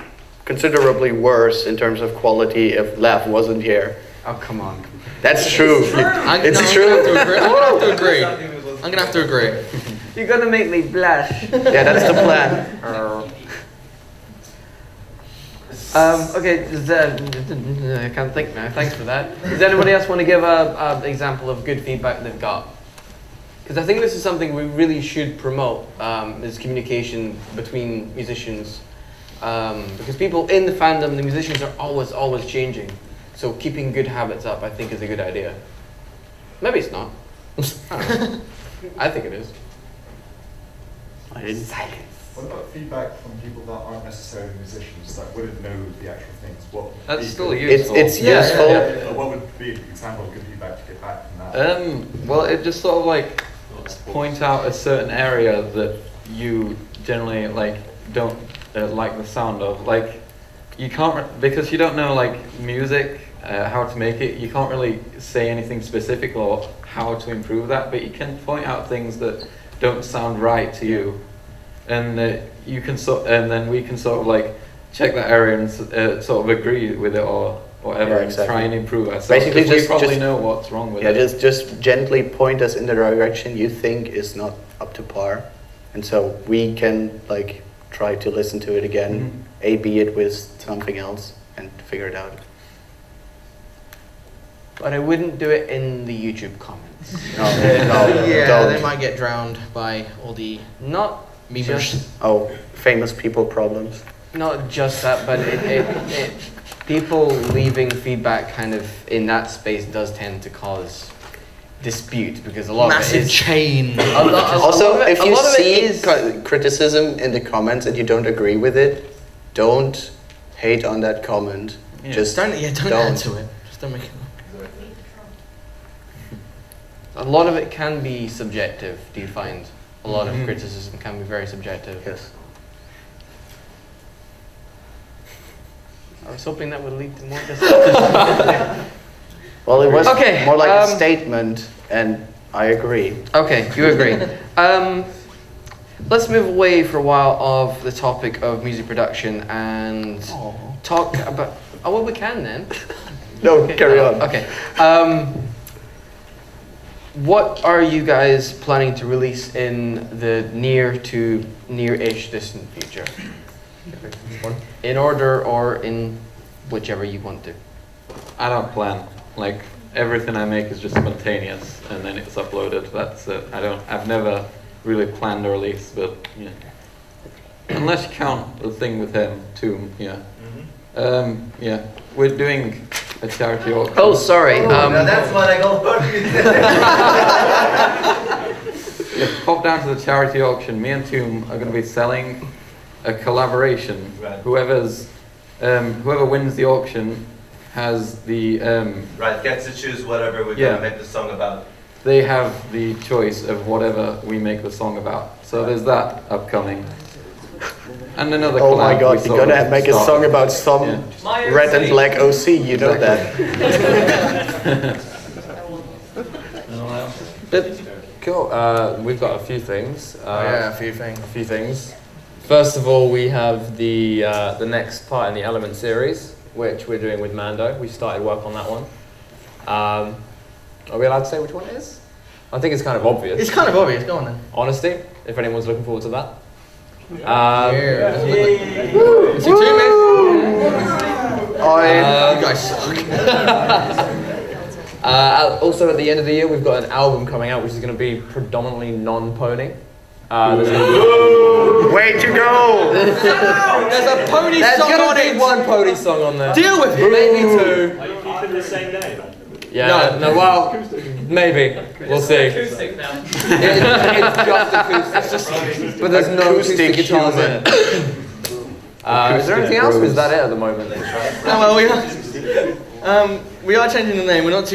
considerably worse in terms of quality if Lav wasn't here. Oh, come on. That's true. It's true. I'm gonna have to agree. You're gonna make me blush. Yeah, that's the plan. Okay, I can't think now. Thanks for that. Does anybody else want to give an example of good feedback they've got? Because I think this is something we really should promote, is communication between musicians. Because people in the fandom, the musicians are always changing. So keeping good habits up, I think, is a good idea. Maybe it's not. I don't know. I think it is. I didn't. Silence. What about feedback from people that aren't necessarily musicians, that wouldn't know the actual things? That's still useful. It's useful. Yeah. What would be an example of good feedback to get back from that? Well, it just sort of like point out a certain area that you generally don't like the sound of. Like, you can't, because you don't know music, how to make it, you can't really say anything specific or how to improve that, but you can point out things that don't sound right to you, and you can and then we can sort of check that area and sort of agree with it or whatever, Yeah, exactly. and try and improve ourselves. Basically, we probably know what's wrong with it. Yeah, just gently point us in the direction you think is not up to par, and so we can try to listen to it again, A/B it with something else, and figure it out. But I wouldn't do it in the YouTube comments. No, Yeah, don't. they might get drowned by all the Not memers. just, Oh, famous people problems. not just that, but people leaving feedback kind of in that space does tend to cause dispute because a lot Massive of it is chain. Also, if you see is, criticism in the comments and you don't agree with it, don't hate on that comment. Yeah. Just don't add to it. Just don't make it. a lot of it can be subjective. Do you find a lot of criticism can be very subjective? Yes. I was hoping that would lead to more discussion. Well, it was Okay, more like a statement, and I agree. Okay, you agree. Let's move away for a while of the topic of music production and talk about. Oh, well, we can then. No, Okay, carry on. Okay. What are you guys planning to release in the near to near-ish distant future? In order or in whichever you want to. I don't plan. Like, everything I make is just spontaneous, and then it's uploaded. That's it. I've never really planned a release, but yeah. Unless you count the thing with him, Tomb, yeah. Yeah. We're doing a charity auction. Oh, sorry. Now that's what I go Yeah, pop down to the charity auction. Me and Tomb are going to be selling a collaboration. Right. Whoever wins the auction has the right, gets to choose whatever we're Yeah. gonna make the song about. they have the choice of whatever we make the song about. So there's that upcoming. And another Oh my collab God, we you're sort gonna of make a started. song about some Yeah. red and black OC, you know that. Cool. We've got a few things. Yeah, a few things. A few things. First of all, we have the next part in the Element series, which we're doing with Mando. We started work on that one. Are we allowed to say which one it is? I think it's kind of obvious. It's kind of obvious. Go on then. Honesty, if anyone's looking forward to that. Is it 2 minutes? You guys suck. Also, at the end of the year, we've got an album coming out, which is going to be predominantly non-pony. Way to go! There's a pony There's song gonna on be it. one pony song on there. Deal with it. Maybe 2. Are you keeping the same name? Yeah. No. Well, maybe. We'll see. Acoustic now. It's just acoustic. But there's no acoustic guitars in it. Is there anything else? Or is that it at the moment? No, well, we are changing the name. We're not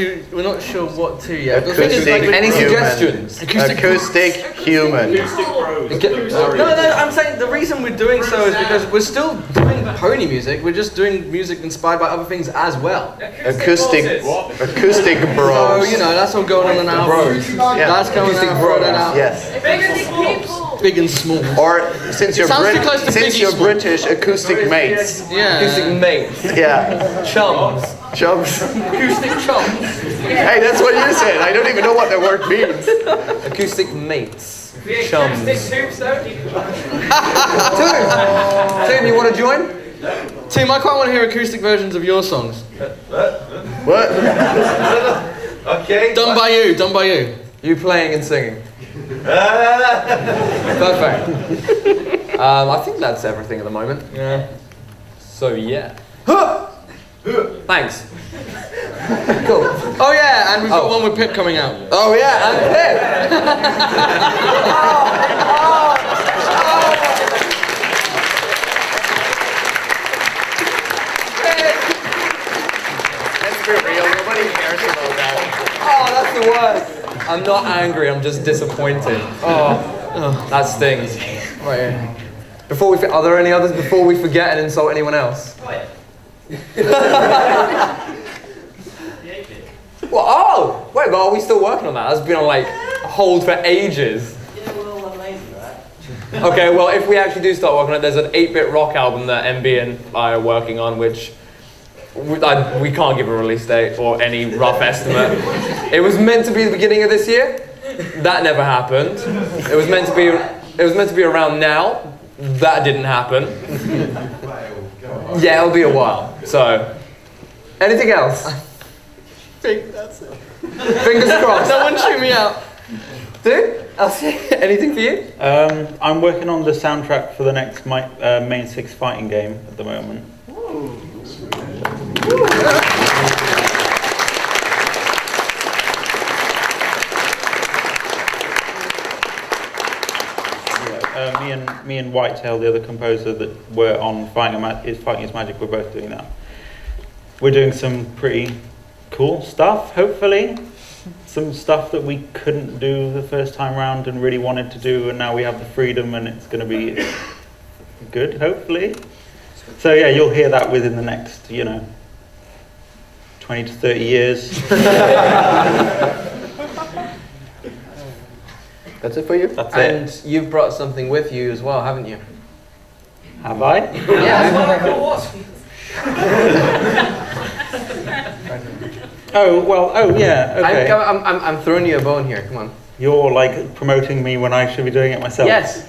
sure what to yet. The thing is, Acoustic like, Any human. suggestions? Acoustic human. No, I'm saying the reason we're doing so is because we're still doing pony music. We're just doing music inspired by other things as well. Acoustic So, bros. you know, that's all going on in our bros. Yeah. That's going to throw that out. Yes. Big and small. Or since you're Sounds too close to Biggie British, acoustic mates. Yeah. Acoustic mates. Yeah. Chums. Chums. Acoustic chums. Hey, that's what you said. I don't even know what the word means. Acoustic mates. The Chums. acoustic tombstone. Tim, you want to join? Tim, I quite want to hear acoustic versions of your songs. What? Okay. Done by you. You playing and singing. Perfect. I think that's everything at the moment. Yeah. So yeah. Thanks. Cool. Oh yeah, and we've got one with Pip coming out. Oh yeah, and Pip. Let's be real, nobody cares about that. Oh, that's the worst. I'm not angry. I'm just disappointed. Oh, that stings. Right. Yeah. Before we, are there any others before we forget and insult anyone else? Well, oh, wait, but are we still working on that? That's been on like hold for ages. Okay, well, if we actually do start working on it, there's an 8-bit rock album that MB and I are working on, which we can't give a release date or any rough estimate. It was meant to be the beginning of this year. That never happened. It was meant to be around now. That didn't happen. Yeah, it'll be a while. So, anything else? I think that's it. Fingers crossed. No one shoot me out. Dude, anything for you? I'm working on the soundtrack for the next Main 6 fighting game at the moment. me and Whitetail, the other composer that were on Fighting His Magic, we're both doing that. We're doing some pretty cool stuff, hopefully. Some stuff that we couldn't do the first time round and really wanted to do, and now we have the freedom and it's going to be good, hopefully. So yeah, you'll hear that within the next, 20 to 30 years. That's it for you? That's And it. you've brought something with you as well, haven't you? Have I? Yeah. Oh yeah, okay. I'm throwing you a bone here, come on. You're like promoting me when I should be doing it myself. Yes.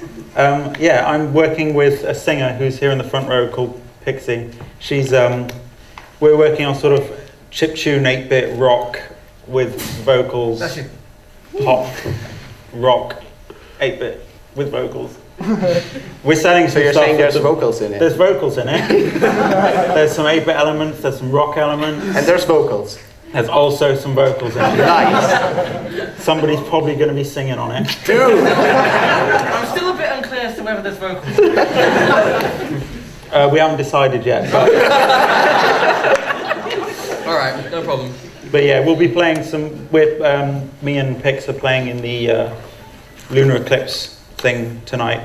Yeah, I'm working with a singer who's here in the front row called Pixie. She's we're working on sort of chiptune 8-bit rock with vocals. Pop rock 8-bit with vocals. We're selling some So you're stuff saying there's with vocals in it? There's vocals in it. There's some 8-bit elements, there's some rock elements. And there's vocals. There's also some vocals in it. Nice. Somebody's probably going to be singing on it. Dude! I'm still a bit unclear as to whether there's vocals. We haven't decided yet. Alright, no problem. But yeah, we'll be playing some. Me and Pix are playing in the lunar eclipse thing tonight,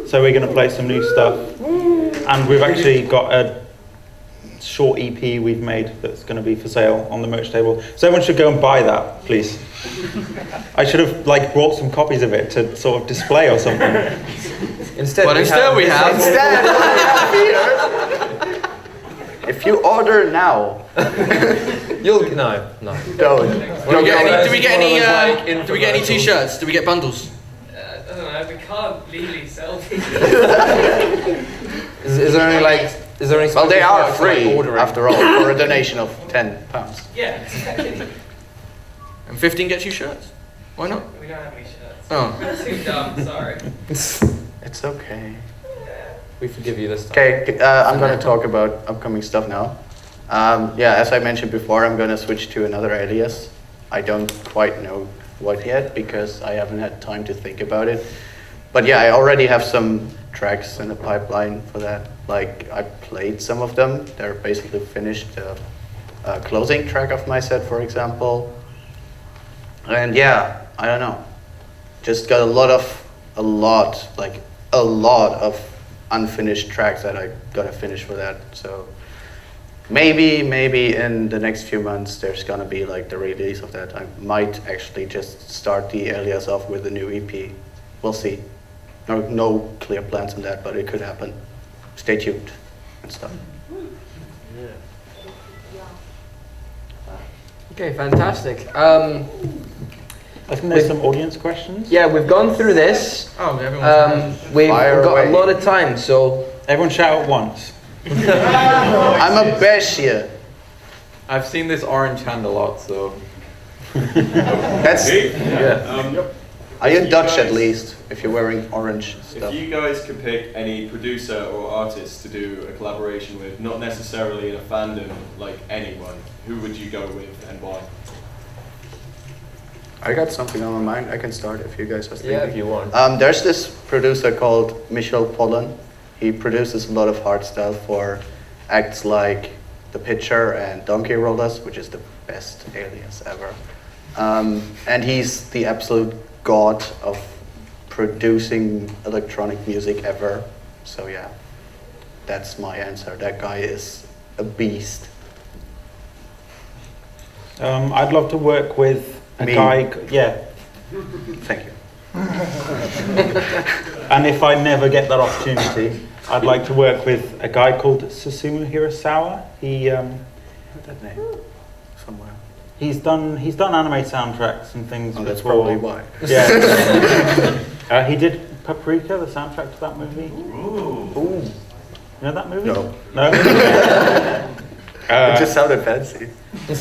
so we're going to play some new stuff. And we've actually got a short EP we've made that's going to be for sale on the merch table. So everyone should go and buy that, please. I should have brought some copies of it to sort of display or something. Instead, we have here. If you order now, you'll no. Don't. Do we get any t-shirts? Do we get bundles? I don't know, we can't legally sell these. Is there any Well, they are free ordering? after all for a donation of £10. Yeah. And 15 gets you shirts? Why not? We don't have any shirts. Oh. We're too dumb, sorry. It's okay. We forgive you this time. Okay, I'm going to talk about upcoming stuff now. Yeah, as I mentioned before, I'm going to switch to another alias. I don't quite know what yet because I haven't had time to think about it. But yeah, I already have some tracks in the pipeline for that. Like, I played some of them. They're basically finished. Closing track of my set, for example. And yeah, I don't know. Just got a lot of unfinished tracks that I gotta finish for that. So maybe in the next few months there's gonna be the release of that. I might actually just start the alias off with a new EP. We'll see. No clear plans on that, but it could happen. Stay tuned and stuff. Okay, fantastic. I think there's some audience questions. Yeah, we've gone through this. Oh, everyone's We've got away. a lot of time, so Everyone shout at once. I'm a besh here. I've seen this orange hand a lot, so. That's. Yeah. Are you Dutch at least? If you're wearing orange stuff. If you guys could pick any producer or artist to do a collaboration with, not necessarily in a fandom, like anyone, who would you go with and why? I got something on my mind. I can start if you guys are thinking. yeah, if you want. There's this producer called Michel Pollan. He produces a lot of hardstyle for acts like The Pitcher and Donkey Rollers, which is the best alias ever. And he's the absolute god of producing electronic music ever. So yeah, that's my answer. That guy is a beast. I'd love to work with a Me. guy. Yeah. Thank you. And if I never get that opportunity, I'd like to work with a guy called Susumu Hirasawa. He That name somewhere. he's done anime soundtracks and things. Oh, that's before. probably why. Yeah. He did Paprika, the soundtrack to that movie. Ooh. You know that movie? No. No? It just sounded fancy.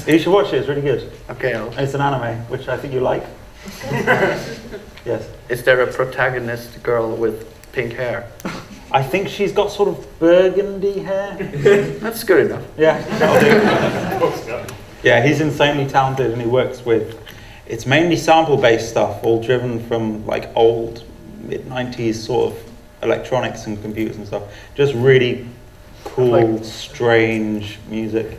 You should watch it, it's really good. Okay. It's an anime, which I think you like. Yes. Is there a protagonist girl with pink hair? I think she's got sort of burgundy hair. That's good enough. Yeah, that'll do. Yeah, he's insanely talented and he works with, it's mainly sample-based stuff, all driven from old mid-90s sort of electronics and computers and stuff. Just really cool, strange music.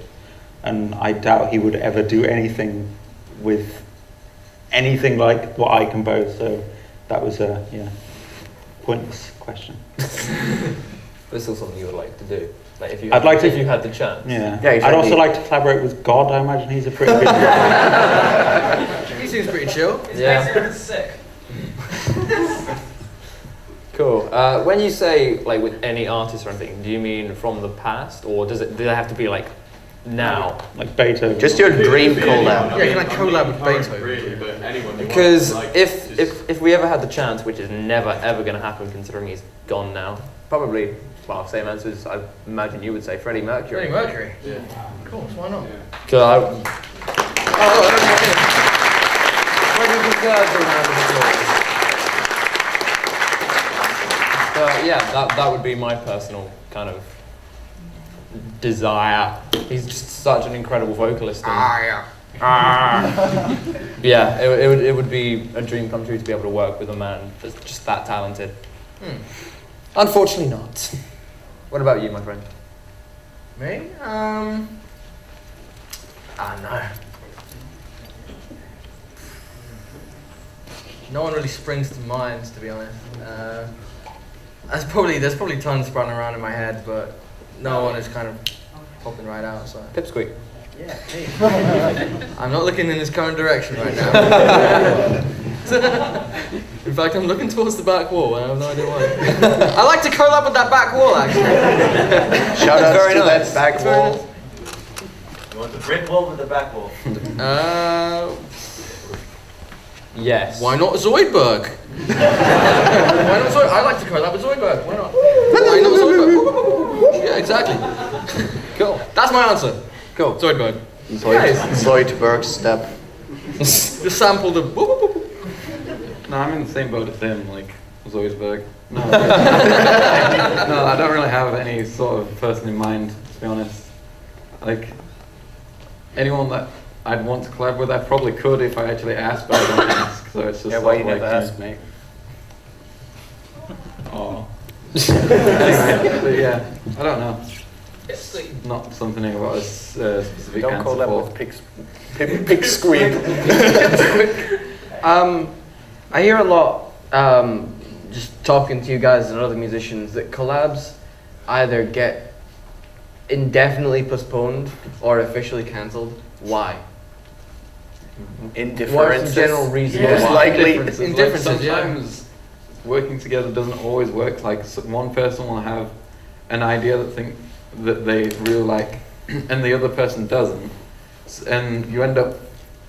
And I doubt he would ever do anything with anything like what I compose. So that was a pointless question. This is something you would like to do. Like if you, if you had the chance. Yeah. Exactly. I'd also like to collaborate with God. I imagine he's a pretty good guy. He seems pretty chill. His Yeah. bass is sick. Cool. When you say like with any artist or anything, do you mean from the past, or do they have to be like now? Like Beethoven. Just your dream collab. Yeah, can I collab with Beethoven? Really, but anyone who Because wants, like, if we ever had the chance, which is never ever going to happen, considering he's gone now, probably. Well, same answers. I imagine you would say Freddie Mercury. Freddie Mercury. Yeah. Of course, why not? Where do you deserve the round of applause? But yeah, that would be my personal kind of desire. He's just such an incredible vocalist. And, yeah, it would be a dream come true to be able to work with a man that's just that talented. Unfortunately not. What about you, my friend? Me? I don't know. No one really springs to mind, to be honest. There's probably tons running around in my head, but no one is kind of popping right out. So. Pipsqueak. Yeah. Hey. I'm not looking in his current direction right now. In fact, I'm looking towards the back wall. I have no idea why. I like to curl up with that back wall, actually. Shout out to nice. that back wall. You want the brick wall or the back wall? Yes. Why not Zoidberg? Why not Zoidberg? I like to curl up with Zoidberg. Why not? Why not Zoidberg? Yeah, exactly. Cool. That's my answer. Cool. Zoidberg. Zoidberg step. Just sample the. No, I'm in the same boat as him, like Zoidberg. No. No, I don't really have any sort of person in mind, to be honest. Like, anyone that I'd want to collab with, I probably could if I actually asked, but I don't ask, so it's just Why you like, never asked, mate? Oh. Anyway, but yeah, I don't know. It's not something about a specific Don't answer call that for. with pig squeak. I hear a lot, just talking to you guys and other musicians, that collabs either get indefinitely postponed or officially cancelled. Why? Indifferences. What's the general reason? Most why? likely. Indifferences, like sometimes working together doesn't always work. Like one person will have an idea that they really like, and the other person doesn't, and you end up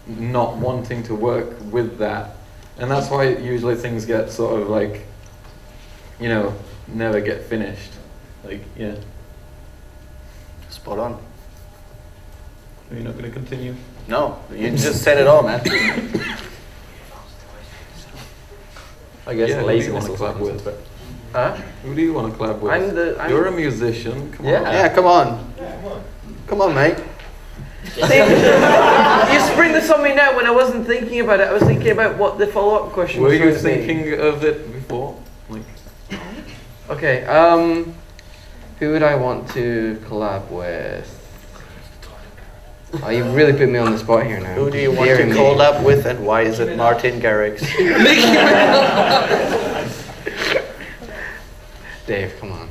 not wanting to work with that. And that's why usually things get sort of like, never get finished. Like, yeah. Spot on. Are you not going to continue? No, you just said it all, man. I guess Yeah, laziness who do you or want to collab something. with? Huh? Who do you want to collab with? You're a musician. Come on. Yeah, come on. Come on, mate. You spring this on me now when I wasn't thinking about it. I was thinking about what the follow-up question was. Were you going to be. thinking of it before? Like, Okay, who would I want to collab with? Oh, you really put me on the spot here now. Who do you want Dear to me. collab with, and why is it Martin Garrix? Dave, come on.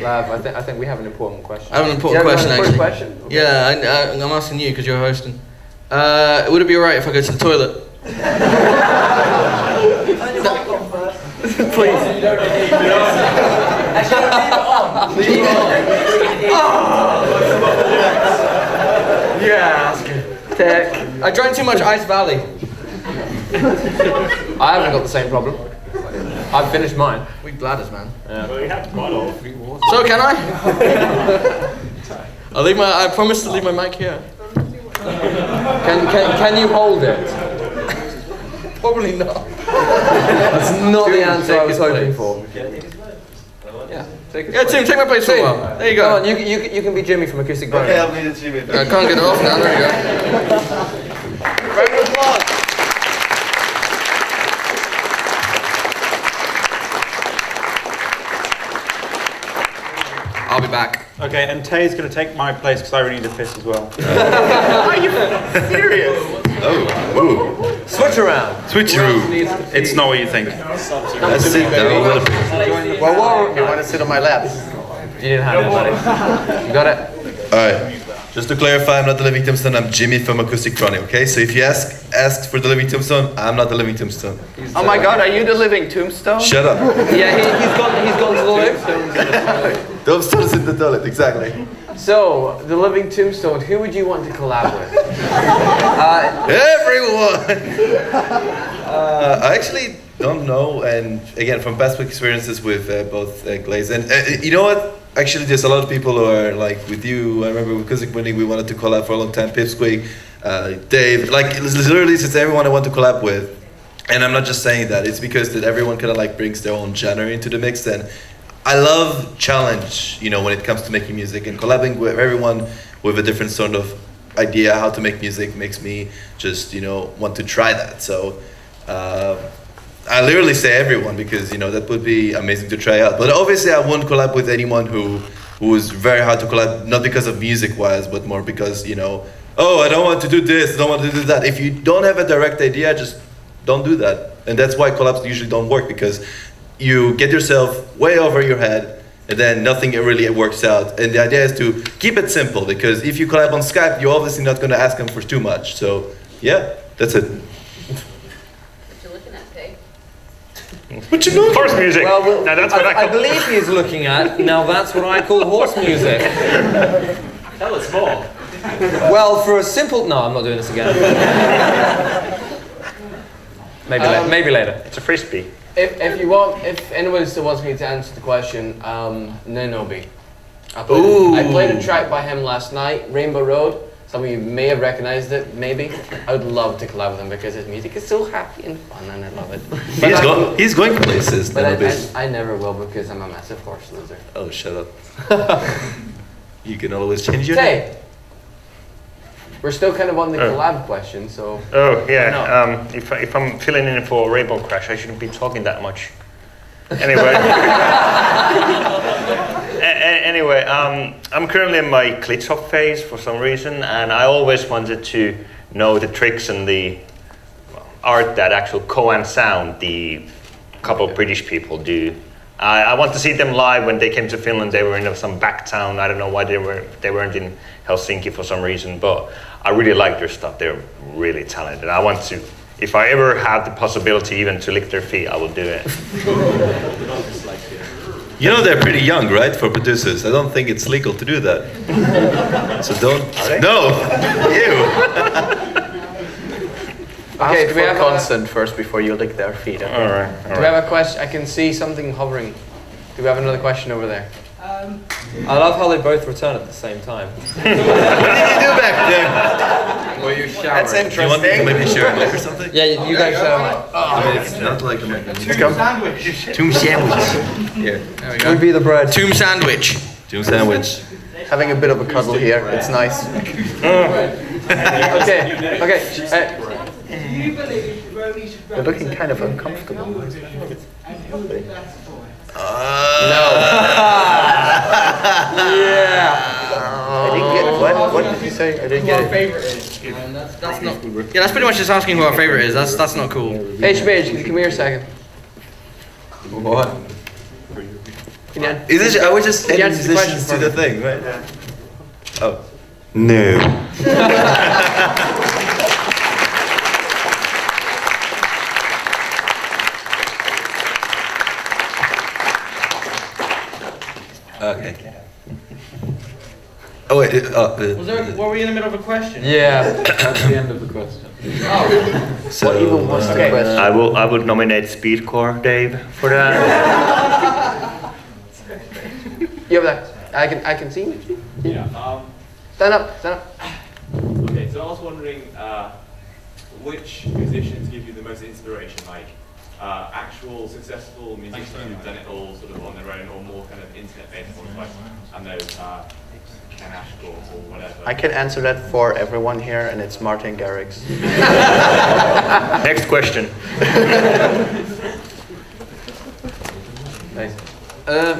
Lav, I think we have an important question. I have an important question, an actually. important question? Okay. Yeah, I'm asking you because you're hosting. Would it be alright if I go to the toilet? Please. Yeah, that's good. Tech. I drank too much Ice Valley. I haven't got the same problem. I've finished mine. We bladders, man. Yeah. Well, you have quite a lot. So can I? I promise to leave my mic here. Can you hold it? Probably not. That's not the answer I was take hoping his for. yeah, take it. Yeah, Tim, take my place for a while. There you go. Come on, you can be Jimmy from Acoustic Brony. Okay, I'll be the Jimmy. I can't get it off now. There you go. Round of applause. back. Okay, and Tay's going to take my place because I really need a piss as well. Are you serious? Oh, switch around. Switcheroo. It's not what you think. Let's sit down. Well, you want to sit on my lap? You didn't have it, buddy. You got it? Alright. Just to clarify, I'm not the Living Tombstone, I'm Jimmy from Acoustic Brony, okay? So if you ask for the Living Tombstone, I'm not the Living Tombstone. Oh my god, are you the living tombstone? Shut up. Yeah, he's gone to the living tombstone. Tombstone's in the toilet, exactly. So, the living tombstone, who would you want to collab with? Everyone! I actually don't know, and again, from past experiences with both Glaze and you know what? Actually, there's a lot of people who are like with you. I remember with Acoustic Brony, we wanted to collab for a long time. Pipsqueak, Dave, like literally, it's everyone I want to collab with. And I'm not just saying that; it's because that everyone kind of like brings their own genre into the mix. And I love challenge, you know, when it comes to making music and collabing with everyone with a different sort of idea how to make music makes me just, you know, want to try that. So. I literally say everyone because, you know, that would be amazing to try out. But obviously I won't collab with anyone who is very hard to collab, not because of music-wise, but more because, you know, oh, I don't want to do this, I don't want to do that. If you don't have a direct idea, just don't do that. And that's why collabs usually don't work, because you get yourself way over your head and then nothing really works out. And the idea is to keep it simple, because if you collab on Skype, you're obviously not going to ask them for too much. So, yeah, that's it. What you doing? Horse music. Well, now that's what I believe he's looking at. Now that's what I call horse music. Tell us more. Well, for a simple... No, I'm not doing this again. Maybe later. It's a frisbee. If you want, if anyone still wants me to answer the question, Nenobi. I played a track by him last night, Rainbow Road. Some of you may have recognized it, maybe. I would love to collab with him because his music is so happy and fun, and I love it. He's going places. But I never will, because I'm a massive horse loser. Oh, shut up. You can always change your name. name. We're still kind of on the collab question, so... Oh, yeah. If I'm filling in for Rainbow Crash, I shouldn't be talking that much. Anyway. Anyway, I'm currently in my Klitschop phase for some reason, and I always wanted to know the tricks and the art that actual Koan Sound, the couple of British people do. I want to see them live. When they came to Finland, they were in some back town. I don't know why they weren't in Helsinki for some reason, but I really like their stuff. They're really talented. I want to, if I ever have the possibility even to lick their feet, I will do it. You know they're pretty young, right, for producers? I don't think it's legal to do that. So don't... No! Ew! Okay, do we have consent first before you lick their feet? Okay? All right. Do we have a question? I can see something hovering. Do we have another question over there? I love how they both return at the same time. What did you do back there? Well, you showering. That's interesting. You want me to maybe share a mic or something? Yeah, you guys shower. I mean, it's not like a mic. Tomb sandwich. Tomb sandwich. Here. There we go. Would be the bread. Tomb sandwich. Tomb sandwich. Having a bit of a cuddle here, it's nice. Okay. Do you believe Brony should You're looking kind of uncomfortable. and who would be better for it? No. Yeah. I didn't get what did you say? I didn't get it. Favorite is. That's not. Yeah, that's pretty much just asking who our favorite is. That's not cool. HBH, come here a second. What? Is this, I was just adding musicians to the thing, right? Oh. No. Okay. Oh wait. Were we in the middle of a question? Yeah. That's the end of the question. Oh. So, what even was the question? I would nominate Speedcore Dave for that. You have that? I can see you. Yeah. Stand up. Okay, so I was wondering which musicians give you the most inspiration, like actual successful musicians who've done it all sort of on their own, or more kind of internet-based ones, like I know Ken Ashcroft or whatever. I can answer that for everyone here, and it's Martin Garrix. Next question. Nice.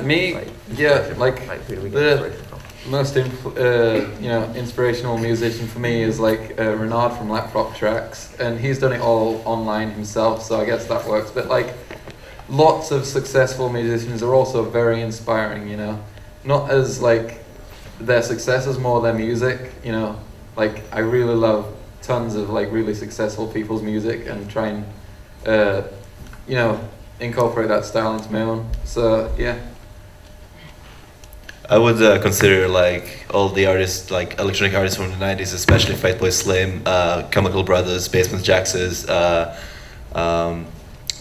Me, Yeah, like Where do we get inspiration from? most inspirational musician for me is like Renard from Laprock Tracks, and he's done it all online himself, so I guess that works. But like lots of successful musicians are also very inspiring, you know, not as like their success is more their music, you know. Like I really love tons of like really successful people's music and try and incorporate that style into my own. So yeah. I would consider like all the artists, like electronic artists from the 90s, especially Fatboy Slim, Chemical Brothers, Basement Jaxx,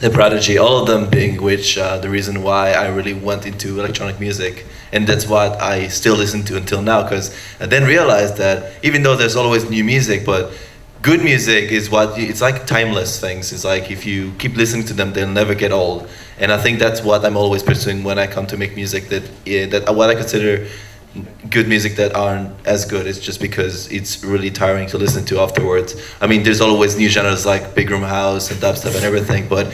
The Prodigy, all of them being which the reason why I really went into electronic music. And that's what I still listen to until now, because I then realized that even though there's always new music, but good music is it's like timeless things. It's like if you keep listening to them, they'll never get old. And I think that's what I'm always pursuing when I come to make music, that what I consider good music that aren't as good. It's just because it's really tiring to listen to afterwards. I mean, there's always new genres like big room house and dubstep and everything, but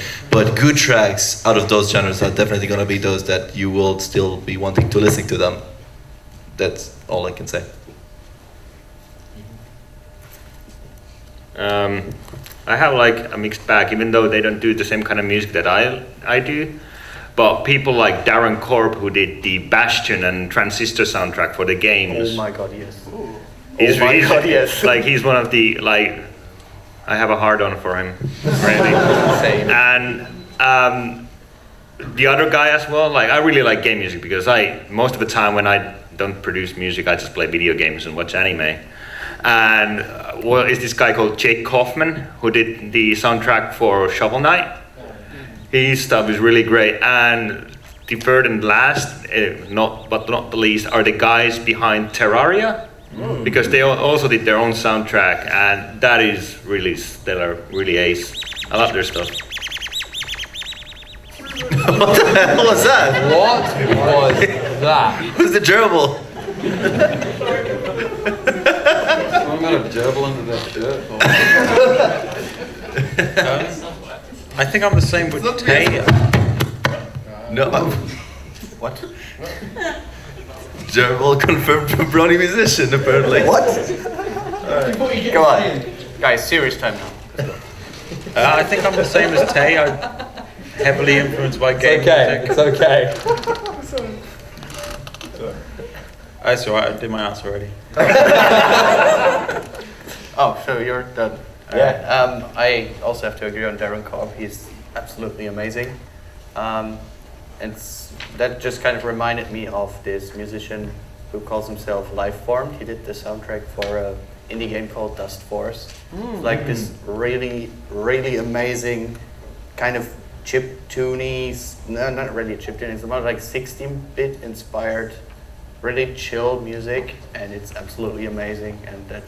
good tracks out of those genres are definitely going to be those that you will still be wanting to listen to them. That's all I can say. I have like a mixed bag, even though they don't do the same kind of music that I do. But people like Darren Korb, who did the Bastion and Transistor soundtrack for the games. Oh my god, yes. He's yes. Like he's one of the I have a hard on for him, really. Same. And the other guy as well. Like I really like game music because most of the time when I don't produce music, I just play video games and watch anime. And is this guy called Jake Kaufman, who did the soundtrack for Shovel Knight. His stuff is really great. And the third and last, not the least, are the guys behind Terraria, because they also did their own soundtrack, and that is really stellar, really ace. I love their stuff. What the hell was that? What was that? Who's the gerbil? Someone got a gerbil under their shirt. I think I'm the same with Tay. No. What? Gerbil confirmed from Brony musician, apparently. What? Come on. Guys, serious time now. I think I'm the same as Tay. I'm heavily influenced by game music. It's okay. That's alright, I did my answer already. Oh, so you're done. Yeah. I also have to agree on Darren Korb. He's absolutely amazing. And that just kind of reminded me of this musician who calls himself Lifeform. He did the soundtrack for an indie game called Dust Force. It's like this really, really amazing kind of chiptune-y, no, not really chiptune, it's about like 16-bit inspired, really chill music, and it's absolutely amazing. And that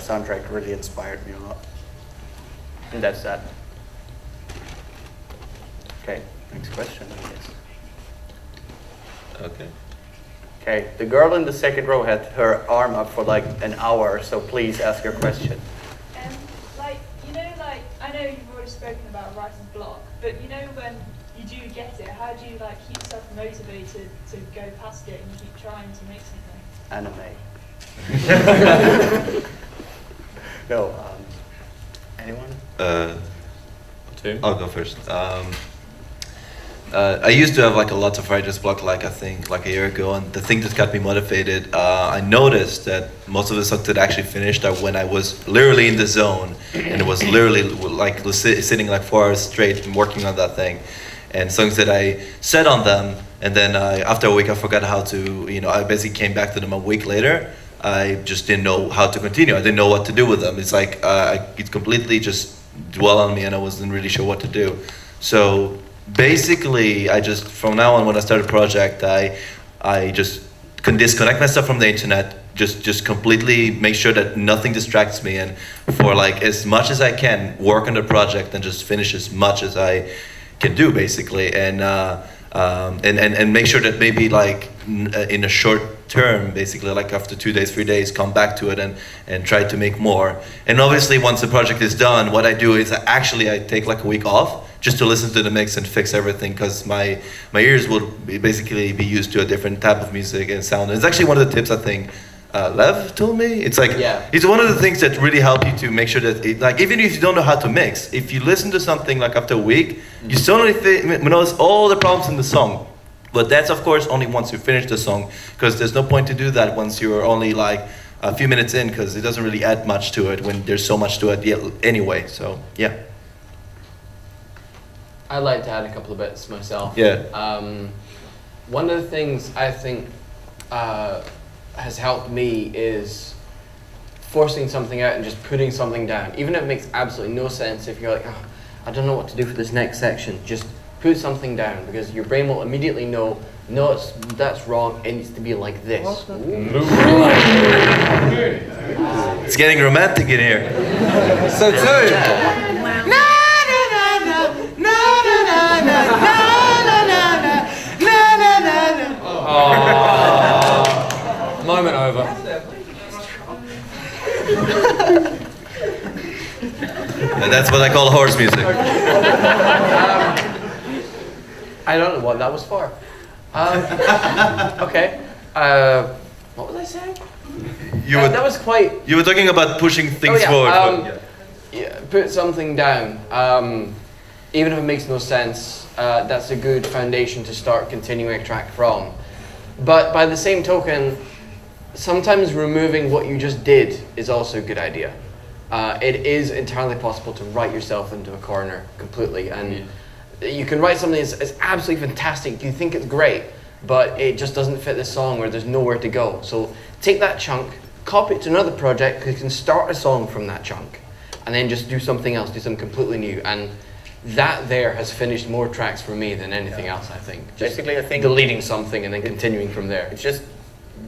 soundtrack really inspired me a lot. And that's that. Okay, next question, I guess. Okay. Okay, the girl in the second row had her arm up for like an hour, so please ask your question. I know you've already spoken about writer's block, but you know when you do get it, how do you keep yourself motivated to go past it and keep trying to make something? Anime. No, anyone? I'll go first. I used to have like a lot of writer's block, I think a year ago, and the thing that got me motivated, I noticed that most of the songs that I actually finished are when I was literally in the zone, and it was literally like sitting like 4 hours straight and working on that thing, and songs that I said on them, and then after a week I forgot how to, I basically came back to them a week later. I just didn't know how to continue. I didn't know what to do with them. It's like it completely just dwell on me, and I wasn't really sure what to do. So basically, from now on, when I start a project, I just can disconnect myself from the internet, just completely make sure that nothing distracts me, and for as much as I can, work on the project and just finish as much as I can do, basically, and make sure that maybe in a short term, basically, like after 2 days, 3 days, come back to it and try to make more. And obviously, once the project is done, what I do is I take like a week off just to listen to the mix and fix everything, because my ears will basically be used to a different type of music and sound. And it's actually one of the tips I think Lev told me. It's like, it's one of the things that really help you to make sure that, like, even if you don't know how to mix, if you listen to something like after a week, you suddenly notice all the problems in the song. But that's, of course, only once you finish the song, because there's no point to do that once you're only like a few minutes in, because it doesn't really add much to it when there's so much to it anyway. So, yeah. I'd like to add a couple of bits myself. Yeah. One of the things I think has helped me is forcing something out and just putting something down. Even if it makes absolutely no sense, if you're like, oh, I don't know what to do for this next section, just put something down, because your brain will immediately know, no, that's wrong, it needs to be like this. It's getting romantic in here. So too. Moment over. And that's what I call horse music. I don't know what that was for. Okay. What was I saying? That was quite... You were talking about pushing things forward. Yeah, put something down. Even if it makes no sense, that's a good foundation to start continuing a track from. But by the same token, sometimes removing what you just did is also a good idea. It is entirely possible to write yourself into a corner completely, and you can write something that's absolutely fantastic, you think it's great, but it just doesn't fit the song, or there's nowhere to go. So take that chunk, copy it to another project, because you can start a song from that chunk, and then just do something else, do something completely new. And that there has finished more tracks for me than anything else, I think. Just basically, I think deleting something and then continuing from there. It's just,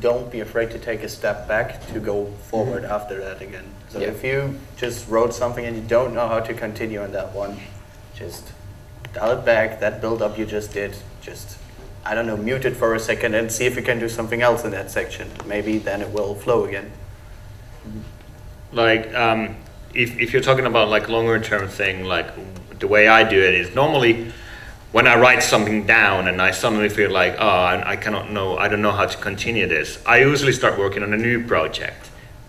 don't be afraid to take a step back to go forward after that again. So if you just wrote something and you don't know how to continue on that one, just dial it back, that build-up you just did, just, I don't know, mute it for a second and see if you can do something else in that section. Maybe then it will flow again. Like, if you're talking about like longer term thing, like the way I do it is normally when I write something down and I suddenly feel like, oh, I don't know how to continue this, I usually start working on a new project.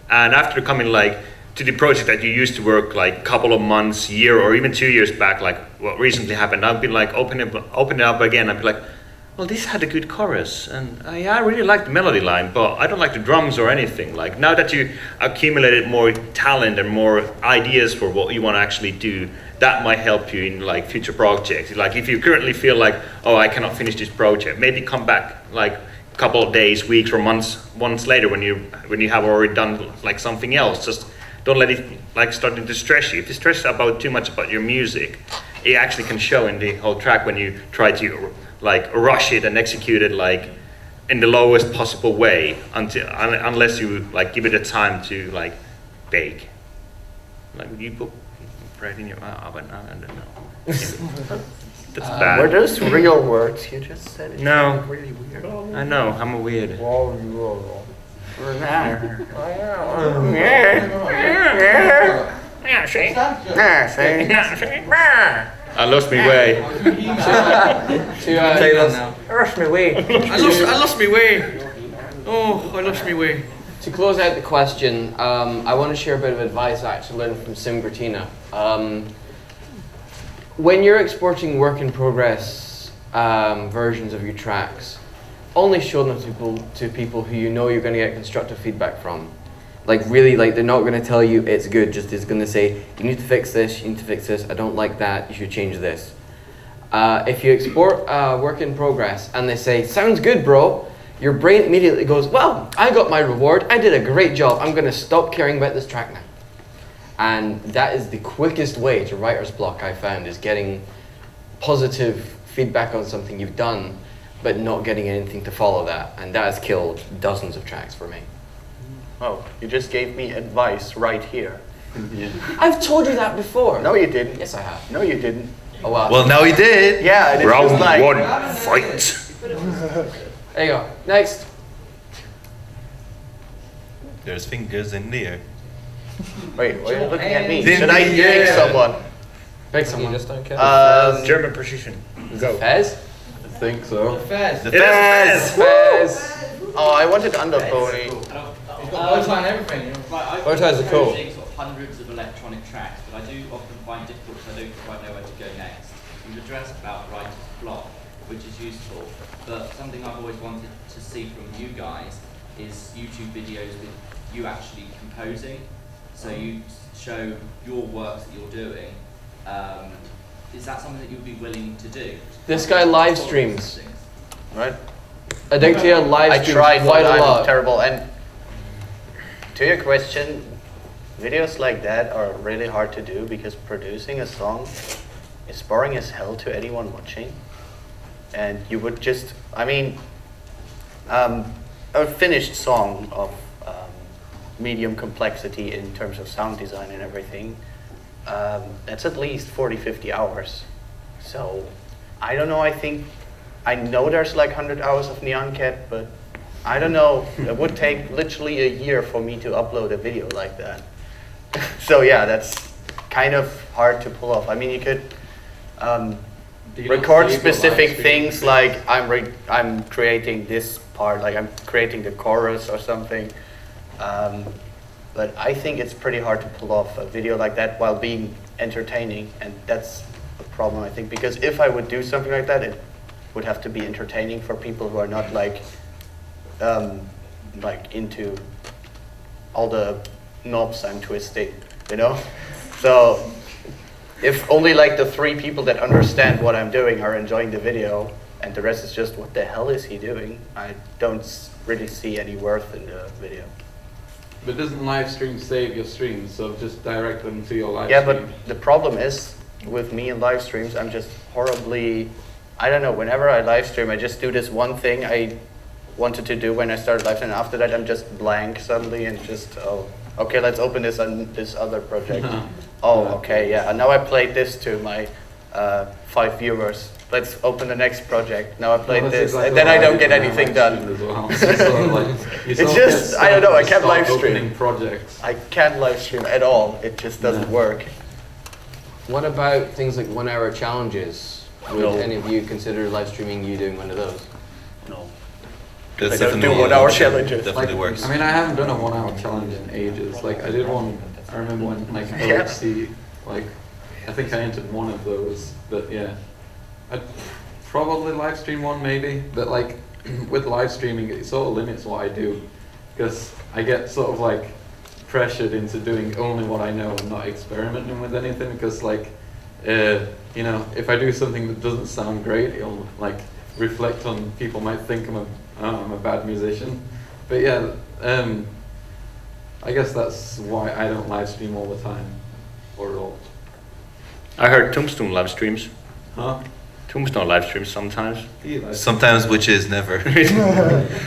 And after coming like to the project that you used to work like a couple of months, year, or even 2 years back, like what recently happened, I've been like open it up again. I'd be like, well, this had a good chorus, and I really like the melody line, but I don't like the drums or anything. Like now that you accumulated more talent and more ideas for what you want to actually do, that might help you in like future projects. Like if you currently feel like, oh, I cannot finish this project, maybe come back like a couple of days, weeks, or months later when you have already done like something else. Just don't let it like starting to stress you. If you stress too much about your music, it actually can show in the whole track when you try to like rush it and execute it like in the lowest possible way unless you like give it a time to like bake. Like you put bread in your oven, I don't know. That's bad. Were those real words you just said? It No. really weird. I know, I'm a weird. I lost my way. I lost my way. I lost my way. Oh, I lost my way. To close out the question, I want to share a bit of advice I actually learned from Sim Bertina. When you're exporting work in progress versions of your tracks, only show them to people who you know you're going to get constructive feedback from. Like really, like they're not going to tell you it's good, just it's going to say, you need to fix this, you need to fix this, I don't like that, you should change this. If you export work in progress and they say, sounds good, bro, your brain immediately goes, well, I got my reward, I did a great job, I'm going to stop caring about this track now. And that is the quickest way to writer's block, I found, is getting positive feedback on something you've done, but not getting anything to follow that. And that has killed dozens of tracks for me. Oh, you just gave me advice right here. I've told you that before. No, you didn't. Yes, I have. No, you didn't. Oh, wow. Well, now he did. Yeah, and it's Round just like... one, fight. There you go. Next. There's fingers in the air. Wait, why are you looking at me? In Should I the pick air. someone? Pick someone. You just don't care. German precision. Go. Fez? I think so. Fez. The Fez. Fez. Oh, I wanted Underpony. He's got bow tie and everything. You know. Bow ties are cool. Sort of hundreds of electronic tracks, but I do often find it difficult because I don't quite know where to go next. You've addressed about writer's block, which is useful, but something I've always wanted to see from you guys is YouTube videos with you actually composing. So you show your works that you're doing. Is that something that you'd be willing to do? This guy live streams. Right? Addictia live I streams tried, quite but a lot. I'm terrible. And to your question, videos like that are really hard to do because producing a song is boring as hell to anyone watching. And you would just, I mean, a finished song of medium complexity in terms of sound design and everything, that's at least 40-50 hours. So I don't know, I know there's like 100 hours of Neon Cat, but I don't know, it would take literally a year for me to upload a video like that. So yeah, that's kind of hard to pull off. I mean, you could record specific things like I'm creating this part, like I'm creating the chorus or something. But I think it's pretty hard to pull off a video like that while being entertaining, and that's a problem, I think, because if I would do something like that, it would have to be entertaining for people who are not like into all the knobs I'm twisting, you know? So if only like the 3 people that understand what I'm doing are enjoying the video and the rest is just, what the hell is he doing? I don't really see any worth in the video. But doesn't live stream save your streams? So just direct them to your live Yeah, stream. but the problem is, with me and live streams, I'm just horribly, I don't know, whenever I live stream, I just do this one thing I wanted to do when I started live stream, and after that I'm just blank suddenly and just, oh, okay, let's open this on this other project. Oh, okay, yeah, and now I played this to my 5 viewers. Let's open the next project. Now I played this, and then I don't get anything done. It's just, I don't know, I can't live stream. I can't live stream at all. It just doesn't work. What about things like 1 hour challenges? Would No. any of you consider live streaming you doing one of those? No. That's I don't do definitely 1 hour challenges. Definitely works. I mean, I haven't done a 1 hour challenge in ages. Like, I did one, I remember when, like, OHC, like, I think I entered one of those, but yeah. I'd probably live stream one maybe, but like, with live streaming, it sort of limits what I do, because I get sort of like pressured into doing only what I know and not experimenting with anything, because like, you know, if I do something that doesn't sound great, it'll like reflect on, people might think I'm a bad musician. But yeah, I guess that's why I don't live stream all the time, or at all. I heard Tombstone live streams. Huh? Tombstone live streams sometimes. Sometimes, which is never.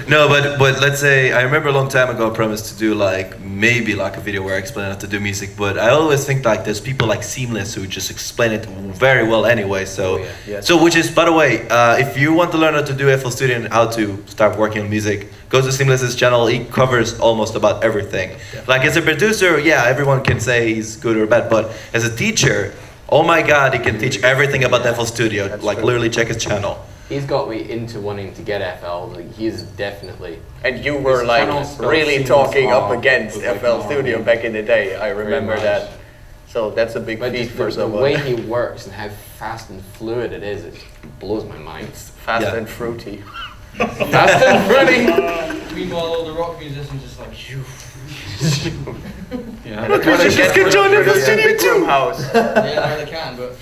No, but let's say, I remember a long time ago I promised to do like, maybe like a video where I explain how to do music, but I always think like there's people like Seamless who just explain it very well anyway, so, so which is, by the way, if you want to learn how to do FL Studio and how to start working on music, go to Seamless's channel. He covers almost about everything. Like as a producer, yeah, everyone can say he's good or bad, but as a teacher, oh my God, he can teach everything about FL Studio. That's like true. literally check his channel. He's got me into wanting to get FL. Like, he's definitely. And you were like really talking up against FL Studio back in the day. I remember that. So that's a big feat for the someone. way he works and how fast and fluid it is, it blows my mind. It's fast and fruity. Fast and fruity. Meanwhile, all the rock musicians just like, phew. Yeah. And just can join the Studio too. House. Yeah, they can, but.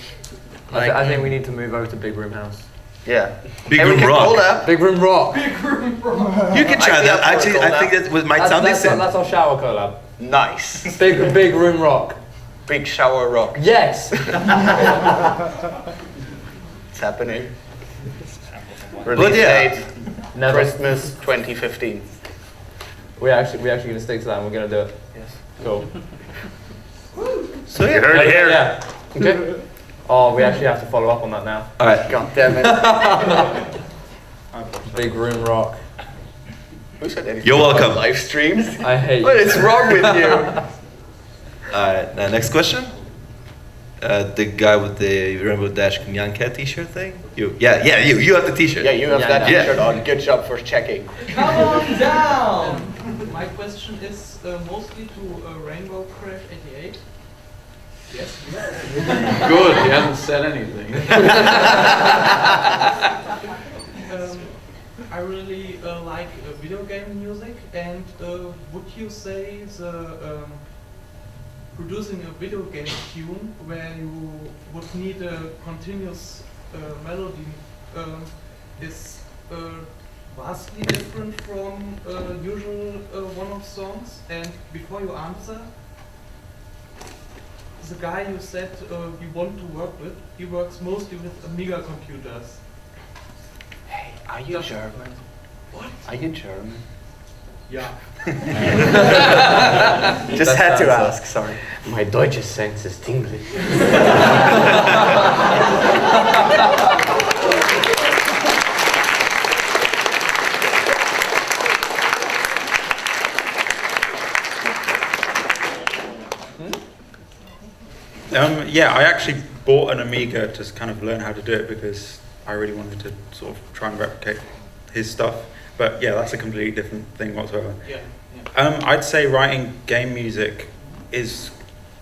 I think we need to move over to Big Room House. Yeah. Big Room Rock. Big Room Rock. Big Room Rock. You can try that. Actually, I think that might sound decent. That's our shower collab. Nice. Big Room Rock. Big shower rock. Yes. It's happening. But Release yeah. date, Never. Christmas 2015. We're actually gonna stick to that and we're gonna do it. Yes. Cool. So You heard it here. Yeah. Okay. Oh, we actually have to follow up on that now. All right. God damn it. Big room rock. Who said anything? You're welcome. about live streams? I hate What you. is wrong with you? Alright, next question. The guy with the Rainbow Dash Young Cat t-shirt thing? You have the t-shirt. Yeah, you have that Yeah. t-shirt on. Good job for checking. Come on down! My question is mostly to RainbowCrash88. Yes. Good, he hasn't said anything. I really like video game music, and would you say the producing a video game tune where you would need a continuous melody is vastly different from usual one-off songs? And before you answer, the guy you said you want to work with, he works mostly with Amiga computers. Hey, are you German? What? Are you German? Yeah. Just had to ask, sorry. My Deutsche sense is tingling. Yeah, I actually bought an Amiga to kind of learn how to do it because I really wanted to sort of try and replicate his stuff. But yeah, that's a completely different thing whatsoever. Yeah. I'd say writing game music is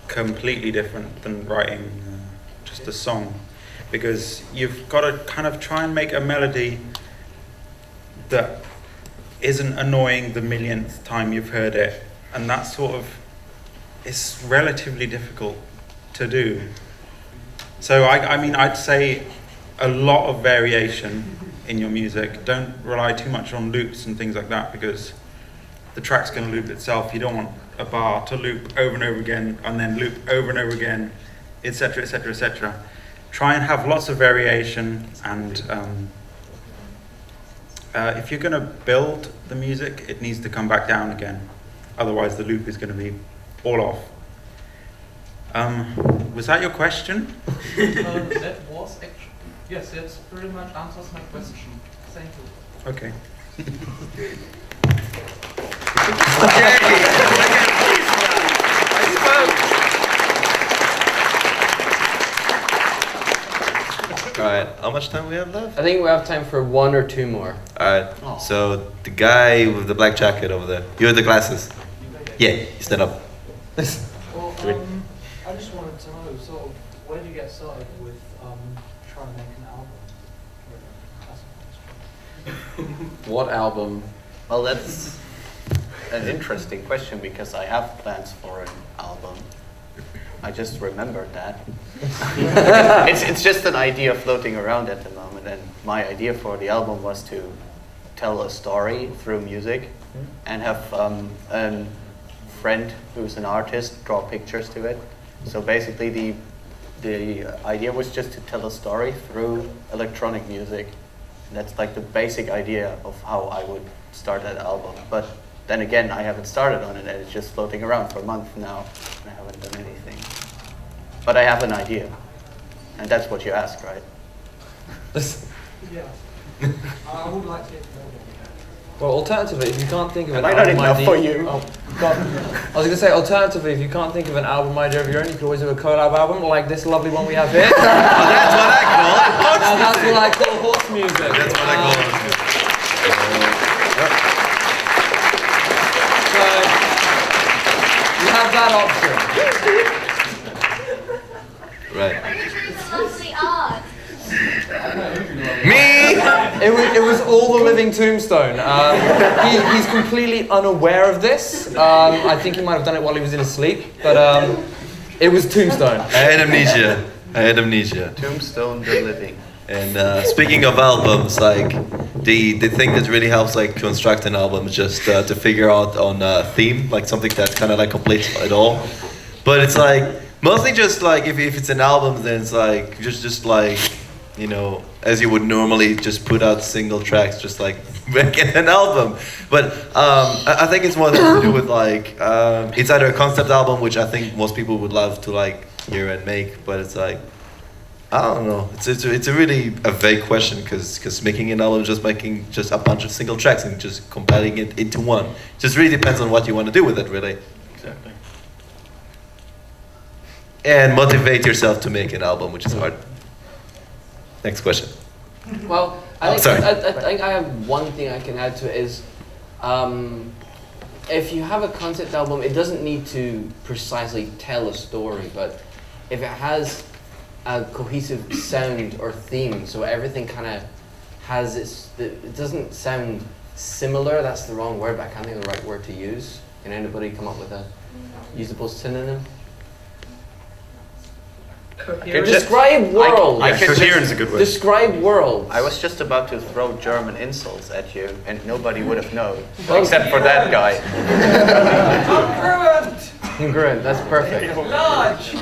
completely different than writing just a song, because you've got to kind of try and make a melody that isn't annoying the millionth time you've heard it, and that sort of is relatively difficult to do. So I mean, I'd say a lot of variation in your music. Don't rely too much on loops and things like that, because the track's going to loop itself. You don't want a bar to loop over and over again and then loop over and over again, etc., etc., etc. Try and have lots of variation, and if you're going to build the music, it needs to come back down again. Otherwise, the loop is going to be all off. Was that your question? That was actually, yes, that pretty much answers my question. Thank you. Okay. Alright, how much time we have left? I think we have time for one or two more. Alright, so the guy with the black jacket over there. You with the glasses. Yeah, stand up. Well, I just wanted to know, sort of, where did you get started with trying to make an album? What album? Well, that's an interesting question because I have plans for an album. I just remembered that. It's just an idea floating around at the moment, and my idea for the album was to tell a story through music and have a friend who's an artist draw pictures to it. So basically the idea was just to tell a story through electronic music. And that's like the basic idea of how I would start that album. But then again, I haven't started on it, and it's just floating around for a month now, and I haven't done anything. But I have an idea, and that's what you asked, right? Yeah. I would like to know. Well, alternatively, if you can't think of an Am I not album enough idea, for you? Oh, God. I was going to say, alternatively, if you can't think of an album idea of your own, you could always do a collab album, like this lovely one we have here. That's what I call it. Now, that's what I call horse music. That's what I call it. So, you have that option. Right. It's mostly art. Me? It was all the living Tombstone. He's completely unaware of this. I think he might have done it while he was in his sleep, but it was Tombstone. I had amnesia. Tombstone the living. And speaking of albums, like the thing that really helps like construct an album is just to figure out on a theme, like something that kind of like completes it all. But it's like mostly just like if it's an album, then it's like just like, you know, as you would normally just put out single tracks, just like making an album. But I think it's more to do with like it's either a concept album, which I think most people would love to like hear and make, but it's like I don't know. It's a really a vague question because making an album making a bunch of single tracks and just compiling it into one just really depends on what you want to do with it, really. Exactly. And motivate yourself to make an album, which is hard. Next question. Well, I think I have one thing I can add to it is, if you have a concept album, it doesn't need to precisely tell a story, but if it has a cohesive sound or theme, so everything kind of has it doesn't sound similar, that's the wrong word, but I can't think of the right word to use. Can anybody come up with a usable synonym? Describe world. Coherence is a good word. Describe world. I was just about to throw German insults at you, and nobody would have known, except for that guy. Congruent. Congruent. That's perfect. Large.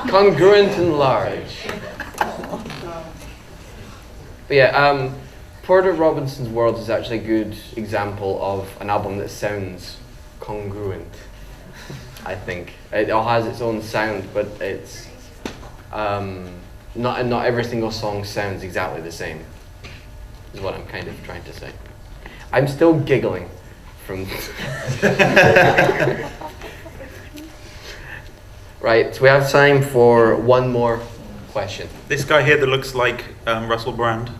Congruent and large. But yeah, Porter Robinson's World is actually a good example of an album that sounds congruent. I think it all has its own sound, but it's not every single song sounds exactly the same. Is what I'm kind of trying to say. I'm still giggling from. Right, so we have time for one more question. This guy here that looks like Russell Brand.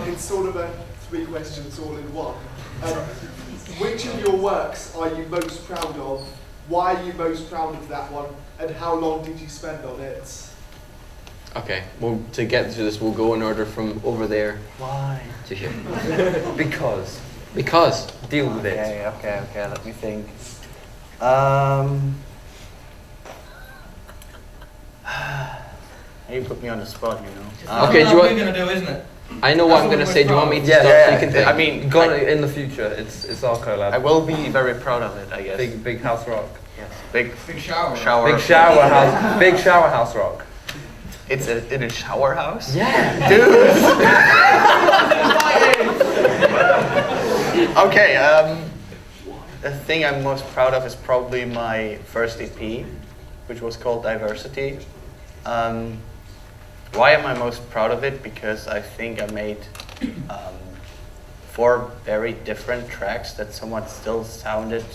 It's sort of a 3 questions all in one. Which of your works are you most proud of? Why are you most proud of that one? And how long did you spend on it? Okay, well, to get through this, we'll go in order from over there. Why? To here. Because. Because. Deal with it. Okay, let me think. You put me on the spot, you know. Okay, do you want? We're gonna do, isn't it? I know what I'm gonna say. Do you want me to start? So you can think? I mean, in the future, it's our collab. I will be very proud of it, I guess. Big house rock. Yes. Big shower. Big shower house. Big shower house rock. It's in a shower house? Yeah. Dude. Okay, the thing I'm most proud of is probably my first EP, which was called Diversity. Why am I most proud of it? Because I think I made 4 very different tracks that somewhat still sounded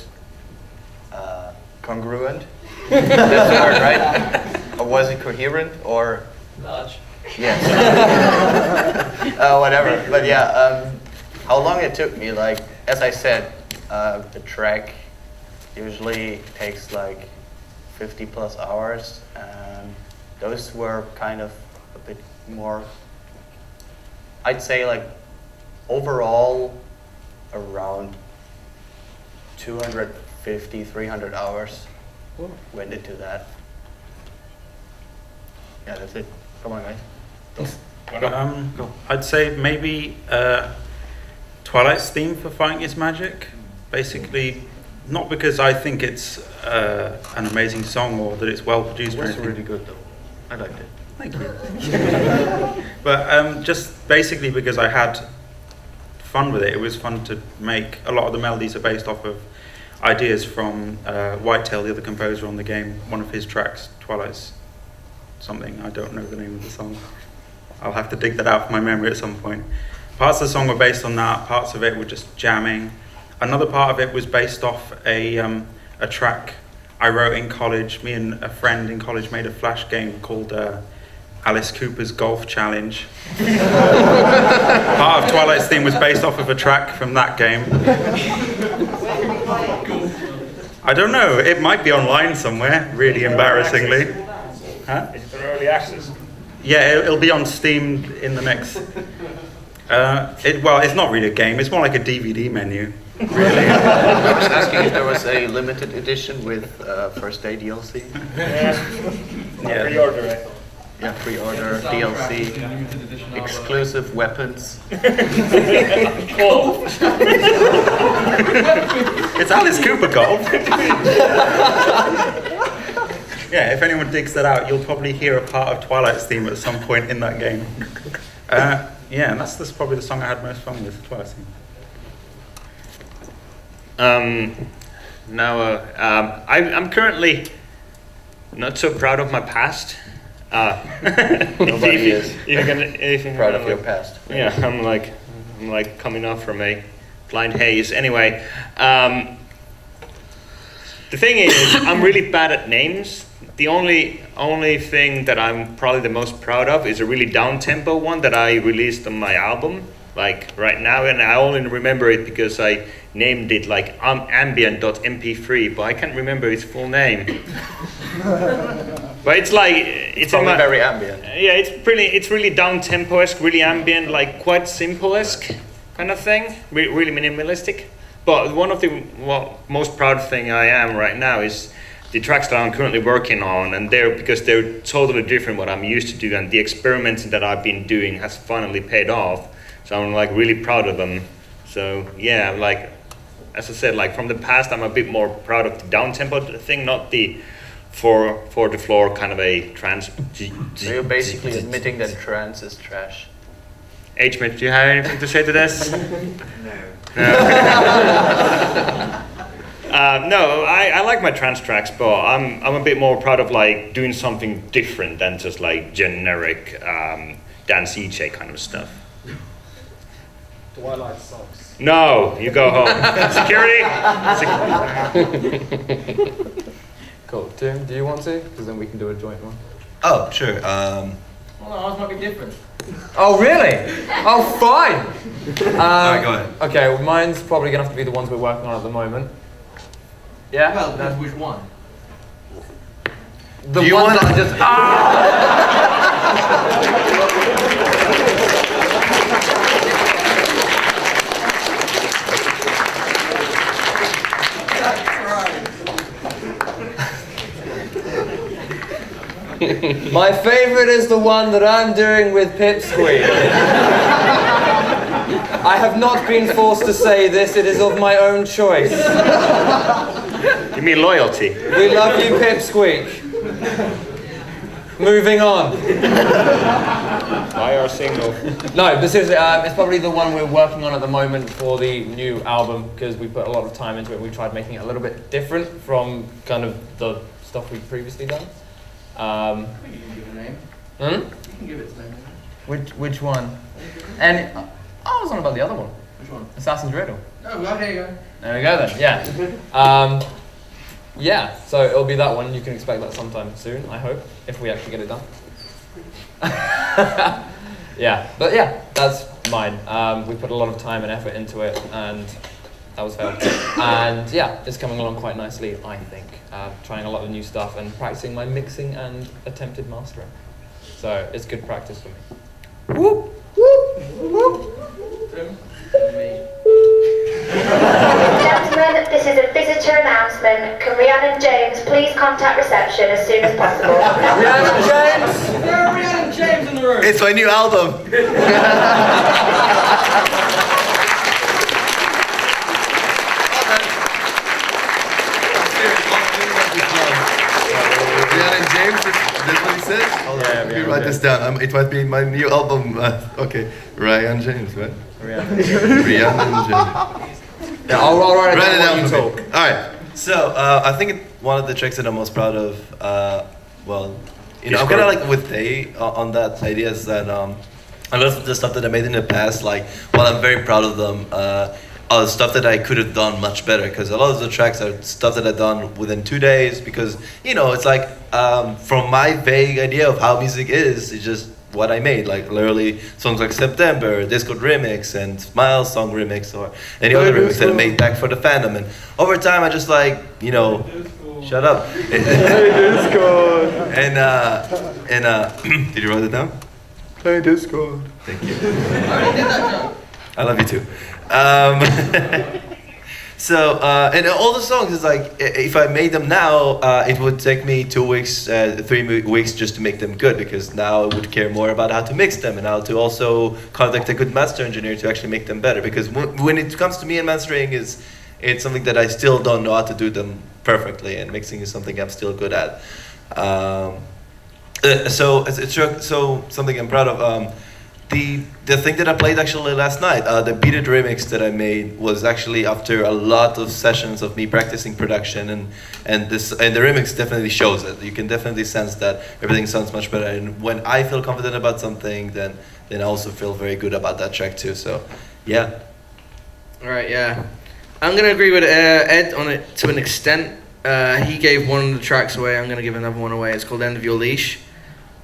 congruent. That's the word, right? Or was it coherent or? Large. Yes. Whatever. But yeah, how long it took me, like, as I said, the track usually takes like 50 plus hours, and those were kind of a bit more, I'd say, like, overall around 250, 300 hours went into that. Yeah, that's it. Come on, guys. Go. I'd say maybe Twilight's theme for Fighting Is Magic. Basically, not because I think it's an amazing song or that it's well produced. It was really good though. I liked it. Thank you. But just basically because I had fun with it. It was fun to make. A lot of the melodies are based off of ideas from Whitetail, the other composer on the game. One of his tracks, Twilight's something. I don't know the name of the song. I'll have to dig that out from my memory at some point. Parts of the song were based on that. Parts of it were just jamming. Another part of it was based off a track I wrote in college. Me and a friend in college made a flash game called Alice Cooper's Golf Challenge. Part of Twilight's theme was based off of a track from that game. I don't know. It might be online somewhere, really embarrassingly. Huh? Is it early access? Yeah, it'll be on Steam in the next... well, it's not really a game. It's more like a DVD menu. Really. I was asking if there was a limited edition with first day DLC. Yeah. Pre-order, I thought. Yeah, pre-order, DLC, exclusive weapons. It's Alice Cooper Golf. Yeah, if anyone digs that out, you'll probably hear a part of Twilight's theme at some point in that game. Yeah, and that's probably the song I had most fun with, Twilight's theme. Now, I'm currently not so proud of my past. Nobody is proud of your past. Yeah, I'm like coming off from a blind haze. Anyway, the thing is, I'm really bad at names. The only thing that I'm probably the most proud of is a really down-tempo one that I released on my album, like right now, and I only remember it because I named it like ambient.mp3, but I can't remember its full name. But it's like it's probably very ambient. Yeah, it's really down-tempo-esque, really ambient, like quite simple-esque kind of thing, really minimalistic. But one of the most proud thing I am right now is the tracks that I'm currently working on, and because they're totally different what I'm used to do, and the experimenting that I've been doing has finally paid off. So I'm like really proud of them. So yeah, like as I said, like from the past, I'm a bit more proud of the down-tempo thing, not the for the floor kind of a trance. So you're basically admitting that trance is trash. H-Mitch, do you have anything to say to this? No. No, I like my trance tracks, but I'm a bit more proud of like doing something different than just like generic dance EJ kind of stuff. Twilight socks. No, you go home. Security. Cool. Tim, do you want to? Because then we can do a joint one. Oh, sure. Well, ours might be different. Oh, really? Oh, fine. Alright, go ahead. Okay, well, mine's probably gonna have to be the ones we're working on at the moment. Yeah. Well, that's which one? The one that I just. My favorite is the one that I'm doing with Pipsqueak. I have not been forced to say this, it is of my own choice. You mean loyalty? We love you, Pipsqueak. Moving on. Buy our single. No, but seriously, it's probably the one we're working on at the moment for the new album, because we put a lot of time into it. We tried making it a little bit different from kind of the stuff we've previously done. You can give it a name. Hmm? You can give it its name. Which one? And I was on about the other one. Which one? Assassin's Riddle. Oh, well, there you go. There we go then. Yeah. Yeah. So it'll be that one. You can expect that sometime soon. I hope, if we actually get it done. Yeah. But yeah, that's mine. We put a lot of time and effort into it, and that was failed. And yeah, it's coming along quite nicely, I think. Trying a lot of new stuff and practicing my mixing and attempted mastering. So it's good practice for me. Whoop, whoop, whoop. Gentlemen, this is a visitor announcement. Can Rhiannon James please contact reception as soon as possible? Rhiannon James! There are Rhiannon James in the room! It's my new album! Rhiannon James, that's what he says? Let me write this down. It might be my new album. Okay, Ryan James, right? Rhiannon James. Yeah, I'll write it Write it down down while for you me. Alright, so I think one of the tricks that I'm most proud of, well, you know, I'm kind of like with Day on that idea is that a lot of the stuff that I made in the past, like, while I'm very proud of them, are stuff that I could have done much better, because a lot of the tracks are stuff that I've done within 2 days, because, you know, it's like, from my vague idea of how music is, it's just what I made, like literally songs like September, Discord Remix, and Smile Song Remix, or any other remix that I made back for the fandom, and over time I just like, you know, shut up. And did you write it down? Play Discord. Thank you. I love you too. So, and all the songs is like, if I made them now, it would take me 2 weeks, 3 weeks just to make them good, because now I would care more about how to mix them and how to also contact a good master engineer to actually make them better. Because when it comes to me and mastering, it's something that I still don't know how to do them perfectly, and mixing is something I'm still good at. So something I'm proud of. the thing that I played actually last night, the Beat It remix that I made was actually after a lot of sessions of me practicing production, and the remix definitely shows it. You can definitely sense that everything sounds much better, and when I feel confident about something, then I also feel very good about that track too. So, yeah. All right, yeah. I'm gonna agree with Ed on it to an extent. He gave one of the tracks away. I'm gonna give another one away. It's called "End of Your Leash."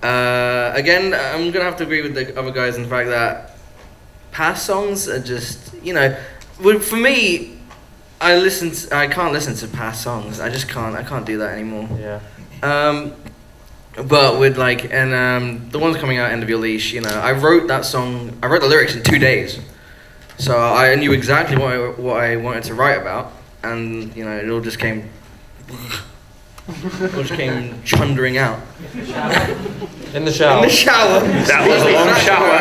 Again, I'm gonna have to agree with the other guys in the fact that past songs are just, you know, for me, I can't listen to past songs. I just can't. I can't do that anymore. Yeah. But with like, and the ones coming out, "End of Your Leash," you know, I wrote that song. I wrote the lyrics in 2 days, so I knew exactly what I wanted to write about, and you know, it all just came. Which came chundering out. In the shower. In the shower. That was a long shower.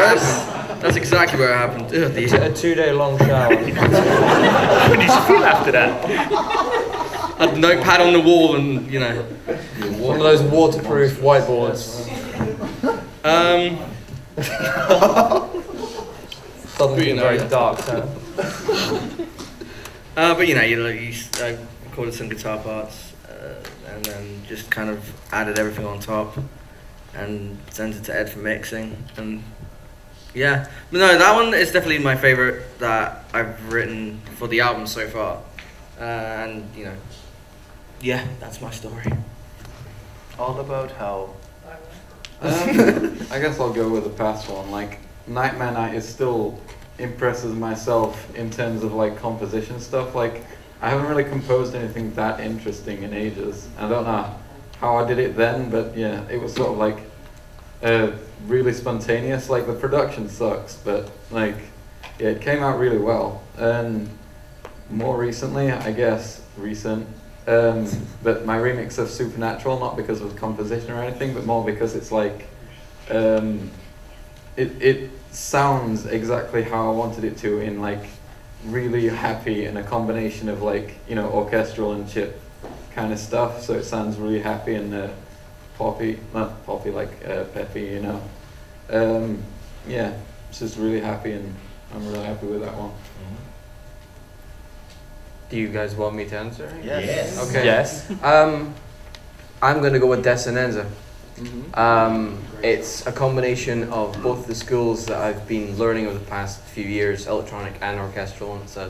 That's exactly where it happened. Ugh, A 2-day long shower. How did you feel after that? A notepad on the wall and, you know. One of those waterproof whiteboards. Suddenly very dark tone. But you know, I recorded some guitar parts. And then just kind of added everything on top and sent it to Ed for mixing, and yeah. But no, that one is definitely my favorite that I've written for the album so far, and you know, yeah, that's my story. All about how. I guess I'll go with the past one. Like, Nightmare Night is still impresses myself in terms of like composition stuff. Like, I haven't really composed anything that interesting in ages. I don't know how I did it then, but yeah, it was sort of like really spontaneous. Like, the production sucks, but like, yeah, it came out really well. And more recently, I guess, but my remix of Supernatural, not because of composition or anything, but more because it's like, it sounds exactly how I wanted it to, in like, really happy and a combination of like, you know, orchestral and chip kind of stuff, so it sounds really happy and poppy, not poppy, like peppy, you know. Yeah, it's just really happy, and I'm really happy with that one. Do you guys want me to answer? Yes. Okay. Yes. I'm gonna go with Desinenza. It's a combination of both the schools that I've been learning over the past few years, electronic and orchestral, and it's a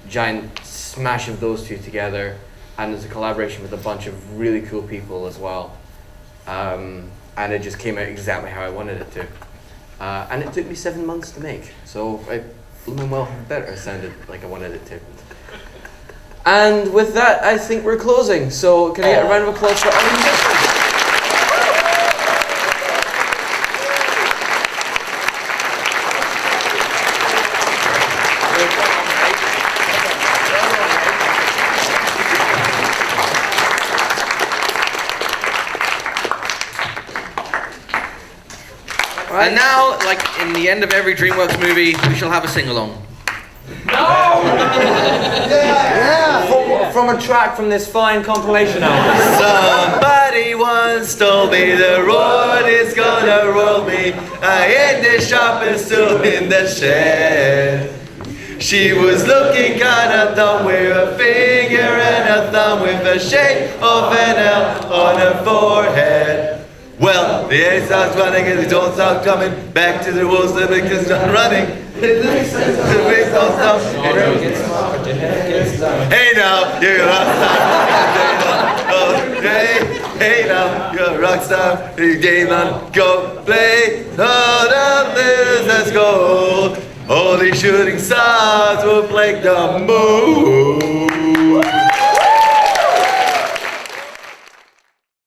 giant smash of those two together, and it's a collaboration with a bunch of really cool people as well. And it just came out exactly how I wanted it to. And it took me 7 months to make, so I blooming well better sounded like I wanted it to. And with that, I think we're closing, so can I get a round of applause for our musicians? And now, like in the end of every DreamWorks movie, we shall have a sing-along. No! From a track from this fine compilation album. Somebody once told me the road is gonna roll me. I in the shop and still in the shed. She was looking kinda dumb with a finger and a thumb with a shape of an L on her forehead. Well, the A starts running and the don't stop coming. Back to the walls, the big is not running. The big don't stop. Hey now, you're a rock star. Oh, hey now, you're a rock star. You game on, go play. Oh, the let's go. All these shooting stars will break the moon.